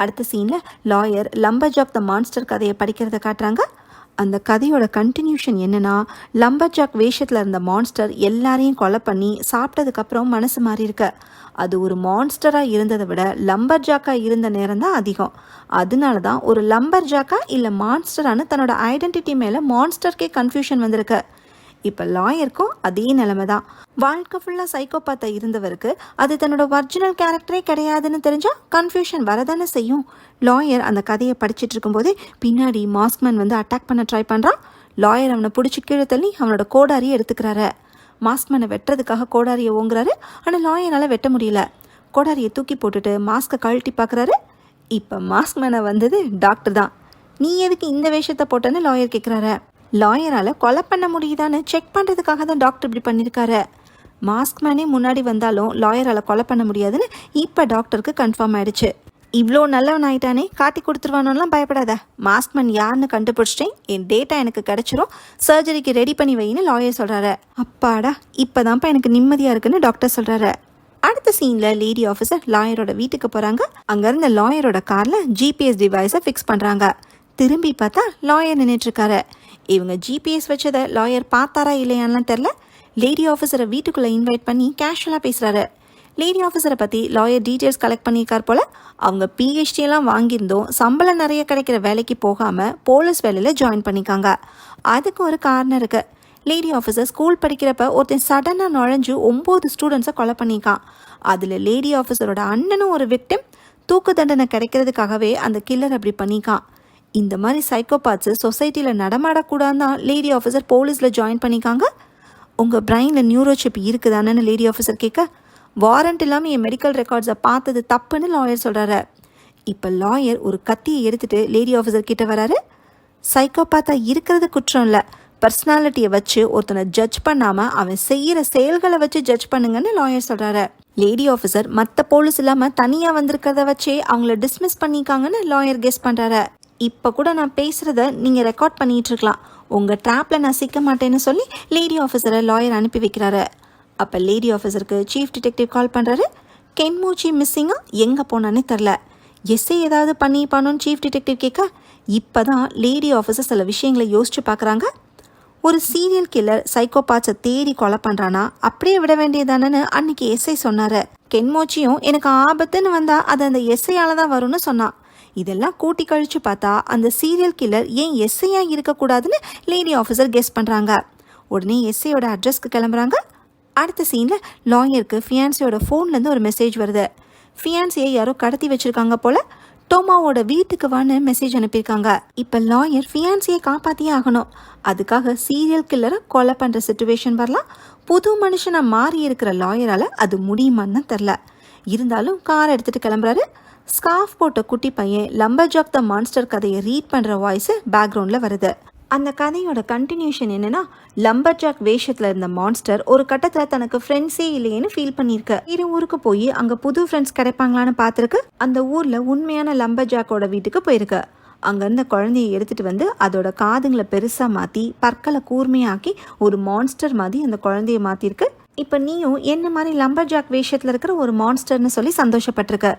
அடுத்த சீனில் லாயர் லம்பர்ஜாக் த மான்ஸ்டர் கதையை படிக்கிறத காட்டுறாங்க. அந்த கதையோட கண்டினியூஷன் என்னன்னா, லம்பர்ஜாக் வேஷத்தில் இருந்த மான்ஸ்டர் எல்லாரையும் கொலை பண்ணி சாப்பிட்டதுக்கப்புறம் மனசு மாறி இருக்கு. அது ஒரு மான்ஸ்டராக இருந்ததை விட லம்பர்ஜாக்காக இருந்த நேரம் தான் அதிகம். அதனால தான் ஒரு லம்பர்ஜாக்கா இல்லை மான்ஸ்டரானு தன்னோட ஐடென்டிட்டி மேலே மான்ஸ்டருக்கே கன்ஃபியூஷன் வந்திருக்கு. இப்போ லாயருக்கும் அதே நிலைமை தான். வாழ்க்கை ஃபுல்லாக சைக்கோபாத்தாக இருந்தவருக்கு அது தன்னோட ஒரிஜினல் கேரக்டரே கிடையாதுன்னு தெரிஞ்சால் கன்ஃபியூஷன் வரதானே செய்யும். லாயர் அந்த கதையை படிச்சுட்டு இருக்கும்போதே பின்னாடி மாஸ்க்மேன் வந்து அட்டாக் பண்ண ட்ரை பண்ணுறான். லாயர் அவனை பிடிச்சி கீழே தள்ளி அவனோட கோடாரியை எடுத்துக்கிறாரு. மாஸ்க்மேனை வெட்டுறதுக்காக கோடாரியை ஓங்குறாரு. ஆனால் லாயரால் வெட்ட முடியல. கோடாரியை தூக்கி போட்டுட்டு மாஸ்கை கழட்டி பார்க்குறாரு. இப்போ மாஸ்க்மேனை வந்தது டாக்டர் தான். நீ எதுக்கு இந்த வேஷத்தை போட்டேன்னு லாயர் கேட்குறாரு. லாயரால் கொலை பண்ண முடியுதான்னு செக் பண்ணுறதுக்காக தான் டாக்டர் இப்படி பண்ணியிருக்காரு. மாஸ்க்மேனே முன்னாடி வந்தாலும் லாயரால் கொலை பண்ண முடியாதுன்னு இப்போ டாக்டருக்கு கன்ஃபார்ம் ஆயிடுச்சு. இவ்வளோ நல்லவன் ஆயிட்டானே, காட்டி கொடுத்துருவானோலாம் பயப்படாத. மாஸ்க்மேன் யாருன்னு கண்டுபிடிச்சிட்டேன், என் டேட்டா எனக்கு கிடச்சிரும், சர்ஜரிக்கு ரெடி பண்ணி வைன்னு லாயர் சொல்கிறாரு. அப்பாடா, இப்போ தான்ப்பா எனக்கு நிம்மதியாக இருக்குன்னு டாக்டர் சொல்கிறாரு. அடுத்த சீனில் லேடி ஆஃபீஸர் லாயரோட வீட்டுக்கு போகிறாங்க. அங்கேருந்து லாயரோட காரில் ஜிபிஎஸ் டிவைஸை ஃபிக்ஸ் பண்ணுறாங்க. திரும்பி பார்த்தா லாயர் நின்றுட்டுருக்காரு. இவங்க ஜிபிஎஸ் வச்சதை லாயர் பார்த்தாரா இல்லையான்லாம் தெரில. லேடி ஆஃபீஸரை வீட்டுக்குள்ளே இன்வைட் பண்ணி கேஷுவலாக பேசுகிறாரு. லேடி ஆஃபீஸரை பற்றி லாயர் டீட்டெயில்ஸ் கலெக்ட் பண்ணியிருக்கார் போல். அவங்க பிஹெச்டியெல்லாம் வாங்கியிருந்தோம் சம்பளம் நிறைய கிடைக்கிற வேலைக்கு போகாமல் போலீஸ் வேலையில் ஜாயின் பண்ணிக்காங்க. அதுக்கு ஒரு காரணம் இருக்குது. லேடி ஆஃபீஸர் ஸ்கூல் படிக்கிறப்ப ஒருத்தன் சடனாக நுழைஞ்சு 9 ஸ்டூடெண்ட்ஸை கொலை பண்ணிக்கான். அதில் லேடி ஆஃபீஸரோட அண்ணனும் ஒரு விக்டிம். தூக்கு தண்டனை கிடைக்கிறதுக்காகவே அந்த கில்லர் அப்படி பண்ணிக்கான். இந்த மாதிரி சைக்கோபாத்ஸு சொசைட்டியில் நடமாடக்கூடாது தான் லேடி ஆஃபீஸர் போலீஸில் ஜாயின் பண்ணிக்காங்க. உங்கள் பிரெயினில் நியூரோசிப் இருக்குதானு லேடி ஆஃபீஸர் கேட்க, வாரண்ட் இல்லாமல் என் மெடிக்கல் ரெக்கார்ட்ஸை பார்த்தது தப்புன்னு லாயர் சொல்கிறாரு. இப்போ லாயர் ஒரு கத்தியை எடுத்துகிட்டு லேடி ஆஃபீஸர் கிட்ட வராரு. சைக்கோபாத்தாக இருக்கிறது குற்றம் இல்லை, பர்சனாலிட்டியை வச்சு ஒருத்தனை ஜட்ஜ் பண்ணாமல் அவன் செய்கிற செயல்களை வச்சு ஜட்ஜ் பண்ணுங்கன்னு லாயர் சொல்கிறாரு. லேடி ஆஃபீஸர் மற்ற போலீஸ் இல்லாமல் தனியாக வந்திருக்கிறத வச்சே அவங்கள டிஸ்மிஸ் பண்ணிக்காங்கன்னு லாயர் கெஸ் பண்ணுறாரு. இப்போ கூட நான் பேசுகிறத நீங்கள் ரெக்கார்ட் பண்ணிகிட்டு இருக்கலாம், உங்கள் ட்ராப்பில் நான் சிக்க மாட்டேன்னு சொல்லி லேடி ஆஃபீஸரை லாயர் அனுப்பி வைக்கிறாரு. அப்போ லேடி ஆஃபீஸருக்கு சீஃப் டிடெக்டிவ் கால் பண்ணுறாரு. கென்மோச்சி மிஸ்ஸிங்காக எங்கே போனானே தெரில. எஸ்ஐ ஏதாவது பண்ணிப்பானோன்னு சீஃப் டிடெக்டிவ் கேட்க, இப்போ தான் லேடி ஆஃபீஸர் சில விஷயங்களை யோசிச்சு பார்க்குறாங்க. ஒரு சீரியல் கில்லர் சைக்கோபாத்ஸை தேடி கொலை பண்ணுறானா அப்படியே விட வேண்டியதானு அன்னைக்கு எஸ்ஐ சொன்னார். கென்மோச்சியும் எனக்கு ஆபத்துன்னு வந்தால் அது அந்த எஸ்ஐயால் தான் வரும்னு சொன்னான். இதெல்லாம் கூட்டி கழிச்சு பார்த்தா அந்த சீரியல் கில்லர் ஏன் எஸ்ஐயாக இருக்கக்கூடாதுன்னு லேடி ஆஃபீஸர் கெஸ் பண்ணுறாங்க. உடனே எஸ்ஐயோட அட்ரஸ்க்கு கிளம்புறாங்க. அடுத்த சீனில் லாயருக்கு ஃபியான்சியோட ஃபோன்லேருந்து ஒரு மெசேஜ் வருது. ஃபியான்சியை யாரோ கடத்தி வச்சுருக்காங்க போல், டோமாவோட வீட்டுக்கு வான்னு மெசேஜ் அனுப்பியிருக்காங்க. இப்போ லாயர் ஃபியான்சியை காப்பாற்றியே ஆகணும். அதுக்காக சீரியல் கில்லரை கொலை பண்ணுற சிச்சுவேஷன் வரலாம். புது மனுஷனாக மாறி இருக்கிற லாயரால் அது முடியுமான்னு தெரில. இருந்தாலும் காரை எடுத்துகிட்டு கிளம்புறாரு. ஸ்கார்ஃப் போட்ட குட்டி பையன் லம்பர்ஜாக் த மான்ஸ்டர் கதையை ரீட் பண்ணுற வாய்ஸு பேக்ரவுண்டில் வருது. அந்த கதையோட கண்டினியூஷன் என்னன்னா, லம்பர்ஜாக் வேஷத்தில் இருந்த மான்ஸ்டர் ஒரு கட்டத்தில் தனக்கு ஃப்ரெண்ட்ஸே இல்லையேன்னு ஃபீல் பண்ணியிருக்கு. இரு ஊருக்கு போய் அங்கே புது ஃப்ரெண்ட்ஸ் கிடைப்பாங்களான்னு பார்த்துருக்கு. அந்த ஊரில் உண்மையான லம்பர்ஜாக்கோட வீட்டுக்கு போயிருக்கு. அங்கேருந்த குழந்தையை எடுத்துகிட்டு வந்து அதோட காதுங்களை பெருசாக மாற்றி பற்களை கூர்மையாக்கி ஒரு மான்ஸ்டர் மாதிரி அந்த குழந்தைய மாற்றிருக்கு. இப்போ நீயும் என்ன மாதிரி லம்பர்ஜாக் வேஷத்தில் இருக்கிற ஒரு மான்ஸ்டர்னு சொல்லி சந்தோஷப்பட்டிருக்க.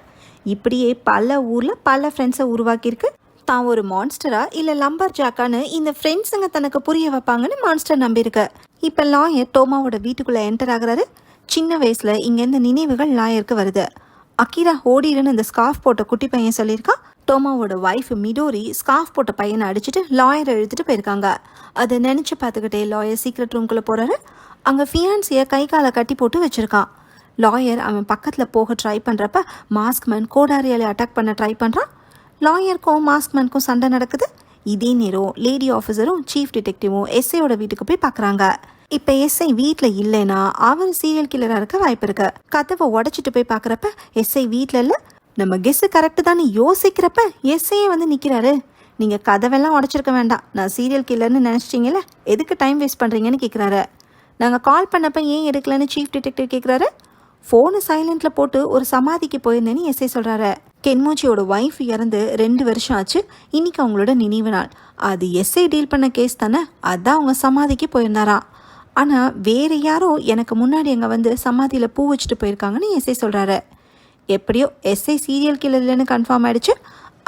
இப்படியே பல ஊரில் பல ஃப்ரெண்ட்ஸை உருவாக்கியிருக்கு. தான் ஒரு மான்ஸ்டரா இல்லை லம்பர் ஜாக்கான்னு இந்த ஃப்ரெண்ட்ஸுங்க தனக்கு புரிய வைப்பாங்கன்னு மான்ஸ்டர் நம்பியிருக்கு. இப்போ லாயர் டோமாவோட வீட்டுக்குள்ளே என்டர் ஆகுறாரு. சின்ன வயசில் இங்கேருந்து நினைவுகள் லாயருக்கு வருது. அகிரா ஓடிடுன்னு இந்த ஸ்கார்ஃப் போட்ட குட்டி பையன் சொல்லியிருக்கான். டோமாவோட ஒய்ஃப் மிடோரி ஸ்கார்ஃப் போட்ட பையனை அடிச்சுட்டு லாயரை இழுத்துட்டு போயிருக்காங்க. அதை நினச்சி பார்த்துக்கிட்டே லாயர் சீக்ரெட் ரூம்குள்ளே போகிறாரு. அங்கே ஃபியான்சியை கை காலை கட்டி போட்டு வச்சுருக்கான். லாயர் அவன் பக்கத்தில் போக ட்ரை பண்ணுறப்ப மாஸ்க்மேன் கோடாரியாலே அட்டாக் பண்ண ட்ரை பண்ணுறான். லாயருக்கும் மாஸ்க்மேனுக்கும் சண்டை நடக்குது. இதே நேரம் லேடி ஆஃபீஸரும் சீஃப் டிடெக்டிவும் எஸ்ஐயோட வீட்டுக்கு போய் பார்க்குறாங்க. இப்போ எஸ்ஐ வீட்டில் இல்லைன்னா அவர் சீரியல் கில்லராக இருக்க வாய்ப்பு இருக்கு. கதவை உடச்சிட்டு போய் பார்க்குறப்ப எஸ்ஐ வீட்டில் இல்லை. நம்ம கெஸ்ஸு கரெக்டு தான் யோசிக்கிறப்ப எஸ்ஐயே வந்து நிற்கிறாரு. நீங்கள் கதவெல்லாம் உடச்சிருக்க வேண்டாம், நான் சீரியல் கில்லர்னு நினச்சிட்டிங்களே, எதுக்கு டைம் வேஸ்ட் பண்ணுறீங்கன்னு கேட்குறாரு. நாங்கள் கால் பண்ணப்போ ஏன் எடுக்கலன்னு சீஃப் டிடெக்டிவ் கேட்குறாரு. ஃபோனை சைலண்டில் போட்டு ஒரு சமாதிக்கு போயிருந்தேன்னு எஸ்ஐ சொல்கிறாரு. கென்மோச்சியோட ஒய்ஃப் இறந்து 2 வருஷம் ஆச்சு. இன்னைக்கு அவங்களோட நினைவு நாள். அது எஸ்ஐ டீல் பண்ண கேஸ் தானே, அதான் அவங்க சமாதிக்கு போயிருந்தாராம். ஆனால் வேறு யாரோ எனக்கு முன்னாடி அங்கே வந்து சமாதியில் பூ வச்சுட்டு போயிருக்காங்கன்னு எஸ்ஐ சொல்கிறாரு. எப்படியோ எஸ்ஐ சீரியல் கில்லர் இல்லைன்னு கன்ஃபார்ம் ஆயிடுச்சு.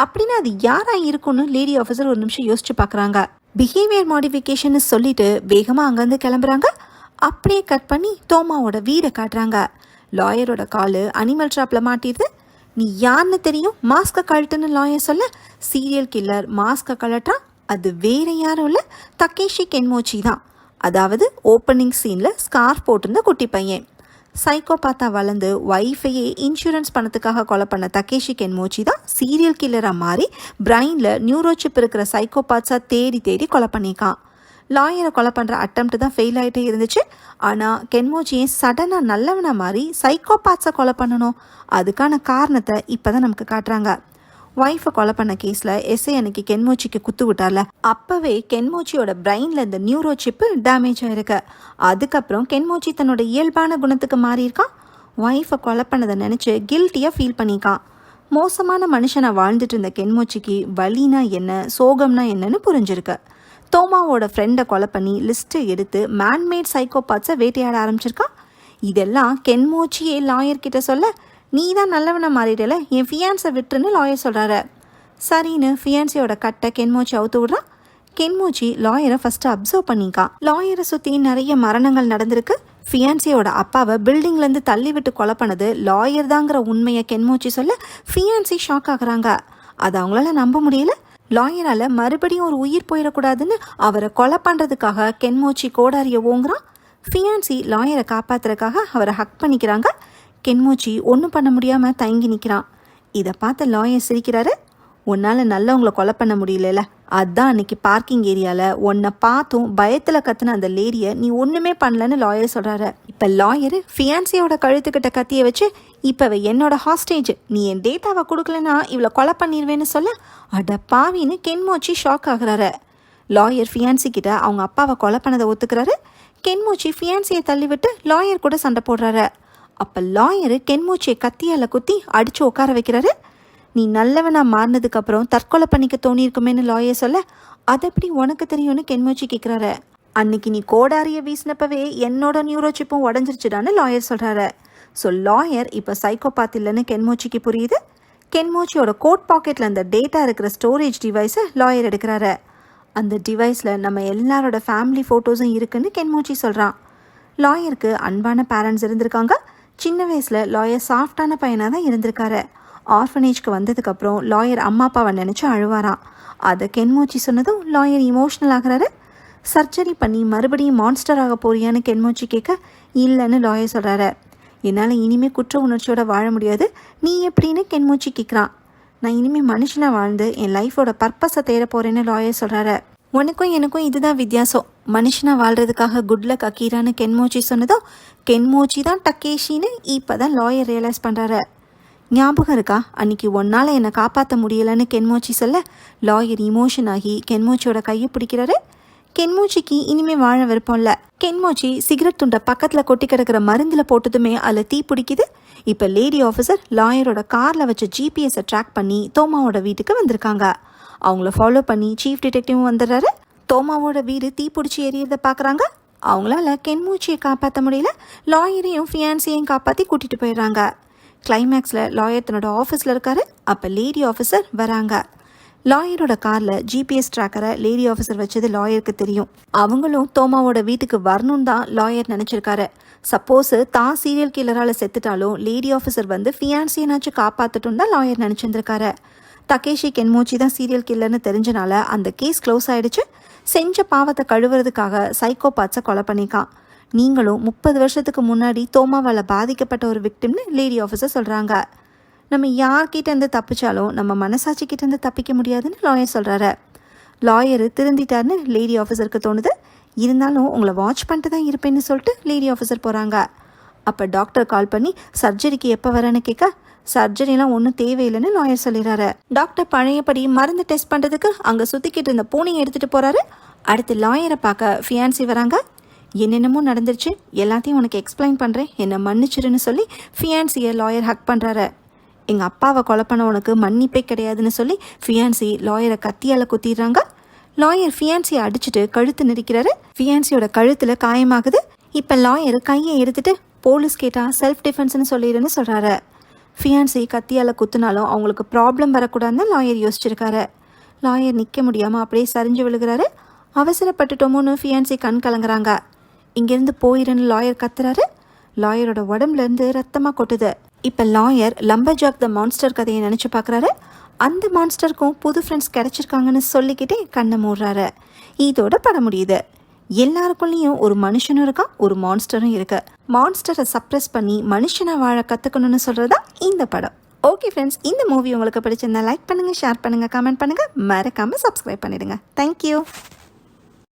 அப்படின்னா அது யாராக இருக்கும்னு லேடி ஆஃபீஸர் ஒரு நிமிஷம் யோசிச்சு பார்க்குறாங்க. பிஹேவியர் மாடிஃபிகேஷன் சொல்லிட்டு வேகமாக அங்கேருந்து கிளம்புறாங்க. அப்படியே கட் பண்ணி டோமாவோட வீடை காட்டுறாங்க. லாயரோட காலு அனிமல் ட்ராப்பில் மாட்டிடுது. நீ யாருன்னு தெரியும், மாஸ்கை கழட்டுன்னு லாயர் சொல்ல, சீரியல் கில்லர் மாஸ்கை கழட்டான். அது வேற யாரும் இல்லை, தக்கேஷி கென்மோச்சி தான். அதாவது ஓப்பனிங் சீனில் ஸ்கார்ஃப் போட்டிருந்த குட்டி பையன். சைக்கோபாத்தா வளர்ந்து ஒய்ஃபையே இன்சூரன்ஸ் பணத்துக்காக கொலை பண்ண தக்கேஷி கென்மோச்சி தான் சீரியல் கில்லராக மாறி பிரைனில் நியூரோசிப் இருக்கிற சைக்கோபாத்ஸாக தேடி தேடி கொலை பண்ணியிருக்கான். லாயரை கொலை பண்ணுற அட்டம்ப்ட் தான் ஃபெயில் ஆகிட்டே இருந்துச்சு. ஆனால் கென்மோச்சியை சடனாக நல்லவனாக மாறி சைக்கோபாத்ஸை கொலை பண்ணணும். அதுக்கான காரணத்தை இப்போ தான் நமக்கு காட்டுறாங்க. ஒய்ஃபை கொலை பண்ண கேஸில் எஸ்ஐ அன்னைக்கு கென்மோச்சிக்கு குத்து விட்டார்ல, அப்போவே கென்மோச்சியோட பிரெயினில் இந்த நியூரோ சிப்பு டேமேஜ் ஆகிருக்கு. அதுக்கப்புறம் கென்மோச்சி தன்னோட இயல்பான குணத்துக்கு மாறியிருக்கான். ஒய்ஃபை கொலை பண்ணதை நினச்சி கில்ட்டியாக ஃபீல் பண்ணியிருக்கான். மோசமான மனுஷனாக வாழ்ந்துட்டு இருந்த கென்மோச்சிக்கு வலினா என்ன, சோகம்னா என்னன்னு புரிஞ்சிருக்கு. டோமாவோட ஃப்ரெண்டை கொலை பண்ணி லிஸ்ட்டை எடுத்து மேன்மேட் சைக்கோபாத்ஸை வேட்டையாட ஆரம்பிச்சிருக்கான். இதெல்லாம் கென்மோச்சியே லாயர்கிட்ட சொல்ல, நீ தான் நல்லவனை மாறிடல, என் ஃபியான்ஸை விட்டுருன்னு லாயர் சொல்கிறாரு. சரின்னு ஃபியான்ஸியோட கட்டை கென்மோச்சி அவுத்து விட்றான். கென்மோச்சி லாயரை ஃபஸ்ட்டு அப்சர்வ் பண்ணிக்கான். லாயரை சுற்றி நிறைய மரணங்கள் நடந்திருக்கு. ஃபியான்சியோட அப்பாவை பில்டிங்லேருந்து தள்ளி விட்டு கொலை பண்ணது லாயர் தாங்கிற உண்மையை கென்மோச்சி சொல்ல ஃபியான்சி ஷாக் ஆகுறாங்க. அதை அவங்களால நம்ப முடியல. லாயரால் மறுபடியும் ஒரு உயிர் போயிடக்கூடாதுன்னு அவரை கொலை பண்ணுறதுக்காக கென்மோச்சி கோடாரியை ஓங்குறான். ஃபியான்சி லாயரை காப்பாற்றுறதுக்காக அவரை ஹக் பண்ணிக்கிறாங்க. கென்மோச்சி ஒன்றும் பண்ண முடியாமல் தயங்கி நிற்கிறான். இதை பார்த்து லாயர் சிரிக்கிறாரு. உன்னால் நல்லவங்களை கொலை பண்ண முடியல, அதான் அன்னைக்கு பார்க்கிங் ஏரியாவில் உன்னை பார்த்தும் பயத்தில் கத்துன அந்த லேடியை நீ ஒன்றுமே பண்ணலன்னு லாயர் சொல்கிறாரு. இப்போ லாயரு ஃபியான்சியோட கழுத்துக்கிட்ட கத்தியை வச்சு, இப்போ என்னோட ஹாஸ்டேஜ், நீ என் டேட்டாவை கொடுக்கலன்னா இவளை கொலை பண்ணிடுவேன்னு சொல்ல, அட பாவின்னு கென்மோச்சி ஷாக் ஆகுறாரு. லாயர் ஃபியான்சி கிட்ட அவங்க அப்பாவை கொலை பண்ணதை ஒத்துக்கிறாரு. கென்மோச்சி ஃபியான்சியை தள்ளிவிட்டு லாயர் கூட சண்டை போடுறாரு. அப்போ லாயரு கென்மோச்சியை கத்தியால் குத்தி அடித்து உட்கார வைக்கிறாரு. நீ நல்லவனா மாறினதுக்கப்புறம் தற்கொலை பண்ணிக்க தோணியிருக்குமேனு லாயர் சொல்ல, அது எப்படி உனக்கு தெரியும்னு கென்மோச்சி கேட்குறாரு. அன்னைக்கு நீ கோடாரியை வீசினப்பவே என்னோட நியூரோசிப்பும் உடஞ்சிருச்சுடான்னு லாயர் சொல்கிறாரு. ஸோ லாயர் இப்போ சைக்கோபாத் இல்லைன்னு கென்மோச்சிக்கு புரியுது. கென்மோச்சியோட கோட் பாக்கெட்டில் அந்த டேட்டா இருக்கிற ஸ்டோரேஜ் டிவைஸை லாயர் எடுக்கிறாரு. அந்த டிவைஸில் நம்ம எல்லாரோட ஃபேமிலி ஃபோட்டோஸும் இருக்குன்னு கென்மோச்சி சொல்கிறான். லாயருக்கு அன்பான பேரண்ட்ஸ் இருந்திருக்காங்க. சின்ன வயசில் லாயர் சாஃப்டான பையனாக தான் இருந்திருக்காரு. ஆர்ஃபனேஜ்க்கு வந்ததுக்கப்புறம் லாயர் அம்மா அப்பாவை நினச்சி அழுவாராம். அதை கென்மோச்சி சொன்னதும் லாயர் இமோஷ்னல் ஆகிறாரு. சர்ஜரி பண்ணி மறுபடியும் மான்ஸ்டர் ஆக போறியான்னு கென்மோச்சி கேட்க இல்லைன்னு லாயர் சொல்கிறாரு. என்னால் இனிமேல் குற்ற உணர்ச்சியோட வாழ முடியாது, நீ எப்படின்னு கென்மோச்சி கேட்குறான். நான் இனிமேல் மனுஷனாக வாழ்ந்து என் லைஃபோட பர்பஸை தேட போகிறேன்னு லாயர் சொல்கிறாரு. உனக்கும் எனக்கும் இதுதான் வித்தியாசம். மனுஷனாக வாழ்கிறதுக்காக குட் லக் அக்கீரான்னு கென்மோச்சி சொன்னதோ கென்மோச்சி தான் டக்கேஷின்னு இப்போ தான் லாயர் ரியலைஸ் பண்ணுறாரு. ஞாபகம் இருக்கா, அன்றைக்கி ஒன்னால் என்னை காப்பாற்ற முடியலைன்னு கென்மோச்சி சொல்ல லாயர் இமோஷன் ஆகி கென்மோச்சியோட கையை பிடிக்கிறாரு. கென்மோச்சிக்கு இனிமேல் வாழ விருப்பம் இல்லை. கென்மோச்சி சிகரெட் துண்டை பக்கத்தில் கொட்டி கிடக்கிற மருந்தில் போட்டதுமே அதில் தீ பிடிக்குது. இப்போ லேடி ஆஃபீஸர் லாயரோட காரில் வச்ச ஜிபிஎஸை ட்ராக் பண்ணி தோமாவோட வீட்டுக்கு வந்திருக்காங்க. அவங்கள ஃபாலோ பண்ணி சீஃப் டிடெக்டிவும் வந்துடுறாரு. தோமாவோட வீடு தீ பிடிச்சி எரியறதை பார்க்குறாங்க. அவங்களால கென்மோச்சியை காப்பாற்ற முடியல. லாயரையும் ஃபியான்சியையும் காப்பாற்றி கூட்டிகிட்டு போயிடுறாங்க. கிளைமேக்ஸில் லாயர் தன்னோட ஆஃபீஸில் இருக்காரு. அப்போ லேடி ஆஃபீஸர் வராங்க. லாயரோட காரில் ஜிபிஎஸ் ட்ராக்கரை லேடி ஆஃபீஸர் வச்சது லாயருக்கு தெரியும். அவங்களும் தோமாவோட வீட்டுக்கு வரணும்னு தான் லாயர் நினச்சிருக்காரு. சப்போஸ் தான் சீரியல் கில்லரால் செத்துட்டாலும் லேடி ஆஃபீஸர் வந்து ஃபியான்சியனாச்சும் காப்பாற்றட்டும் தான் லாயர் நினச்சிருந்துருக்காரு. தகேஷி கென்மோச்சி தான் சீரியல் கில்லர்னு தெரிஞ்சனால அந்த கேஸ் க்ளோஸ் ஆகிடுச்சு. செஞ்ச பாவத்தை கழுவுறதுக்காக சைக்கோபாத்ஸை கொலை பண்ணிக்கான். நீங்களும் 30 வருஷத்துக்கு முன்னாடி தோமாவால் பாதிக்கப்பட்ட ஒரு விக்டிம்னு லேடி ஆஃபீஸர் சொல்கிறாங்க. நம்ம யார்கிட்டேருந்து தப்பிச்சாலும் நம்ம மனசாட்சிக்கிட்டேருந்து தப்பிக்க முடியாதுன்னு லாயர் சொல்கிறாரு. லாயரு திருந்திட்டார்னு லேடி ஆஃபீஸருக்கு தோணுது. இருந்தாலும் உங்களை வாட்ச் பண்ணிட்டு தான் இருப்பேன்னு சொல்லிட்டு லேடி ஆஃபீஸர் போகிறாங்க. அப்போ டாக்டர் கால் பண்ணி சர்ஜரிக்கு எப்போ வரேன்னு கேட்க சர்ஜரிலாம் ஒன்றும் தேவையில்லைன்னு லாயர் சொல்லிடுறாரு. டாக்டர் பழையபடி மருந்து டெஸ்ட் பண்ணுறதுக்கு அங்கே சுற்றிக்கிட்டு இருந்த பூனையை எடுத்துகிட்டு போகிறாரு. அடுத்து லாயரை பார்க்க ஃபியான்சி வராங்க. என்னென்னமோ நடந்துருச்சு, எல்லாத்தையும் உனக்கு எக்ஸ்பிளைன் பண்ணுறேன், என்னை மன்னிச்சிருன்னு சொல்லி ஃபியான்சியை லாயர் ஹக் பண்ணுறாரு. எங்கள் அப்பாவை கொலை பண்ண உனக்கு மன்னிப்பே கிடையாதுன்னு சொல்லி ஃபியான்சி லாயரை கத்தியால் குத்திடுறாங்க. லாயர் ஃபியான்சியை அடிச்சுட்டு கழுத்து நெரிக்கிறாரு. ஃபியான்சியோட கழுத்தில் காயமாகுது. இப்போ லாயர் கையை எடுத்துட்டு போலீஸ் கேட்டால் செல்ஃப் டிஃபென்ஸ்னு சொல்லிடுன்னு சொல்கிறாரு. ஃபியான்சி கத்தியால் குத்துனாலும் அவங்களுக்கு ப்ராப்ளம் வரக்கூடாதுன்னு லாயர் யோசிச்சிருக்காரு. லாயர் நிற்க முடியாமல் அப்படியே சரிஞ்சு விழுகிறாரு. அவசரப்பட்டுட்டோமோன்னு ஃபியான்சி கண் கலங்குறாங்க. இங்கேருந்து போயிடுன்னு லாயர் கத்துறாரு. லாயரோட உடம்புலேருந்து ரத்தமாக கொட்டுது. இப்போ லாயர் லம்பர்ஜாக் த மான்ஸ்டர் கதையை நினச்சி பார்க்குறாரு. அந்த மான்ஸ்டருக்கும் புது ஃப்ரெண்ட்ஸ் கிடச்சிருக்காங்கன்னு சொல்லிக்கிட்டே கண்ணை மூடுறாரு. இதோட படம் முடியுது. எல்லாருக்குள்ளேயும் ஒரு மனுஷனும் இருக்கான், ஒரு மான்ஸ்டரும் இருக்கு. மான்ஸ்டரை சப்ரெஸ் பண்ணி மனுஷனாக வாழ கற்றுக்கணும்னு சொல்கிறது தான் இந்த படம். ஓகே ஃப்ரெண்ட்ஸ், இந்த மூவி உங்களுக்கு பிடிச்சிருந்தா லைக் பண்ணுங்கள், ஷேர் பண்ணுங்கள், கமெண்ட் பண்ணுங்கள், மறக்காமல் சப்ஸ்கிரைப் பண்ணிடுங்க. தேங்க்யூ.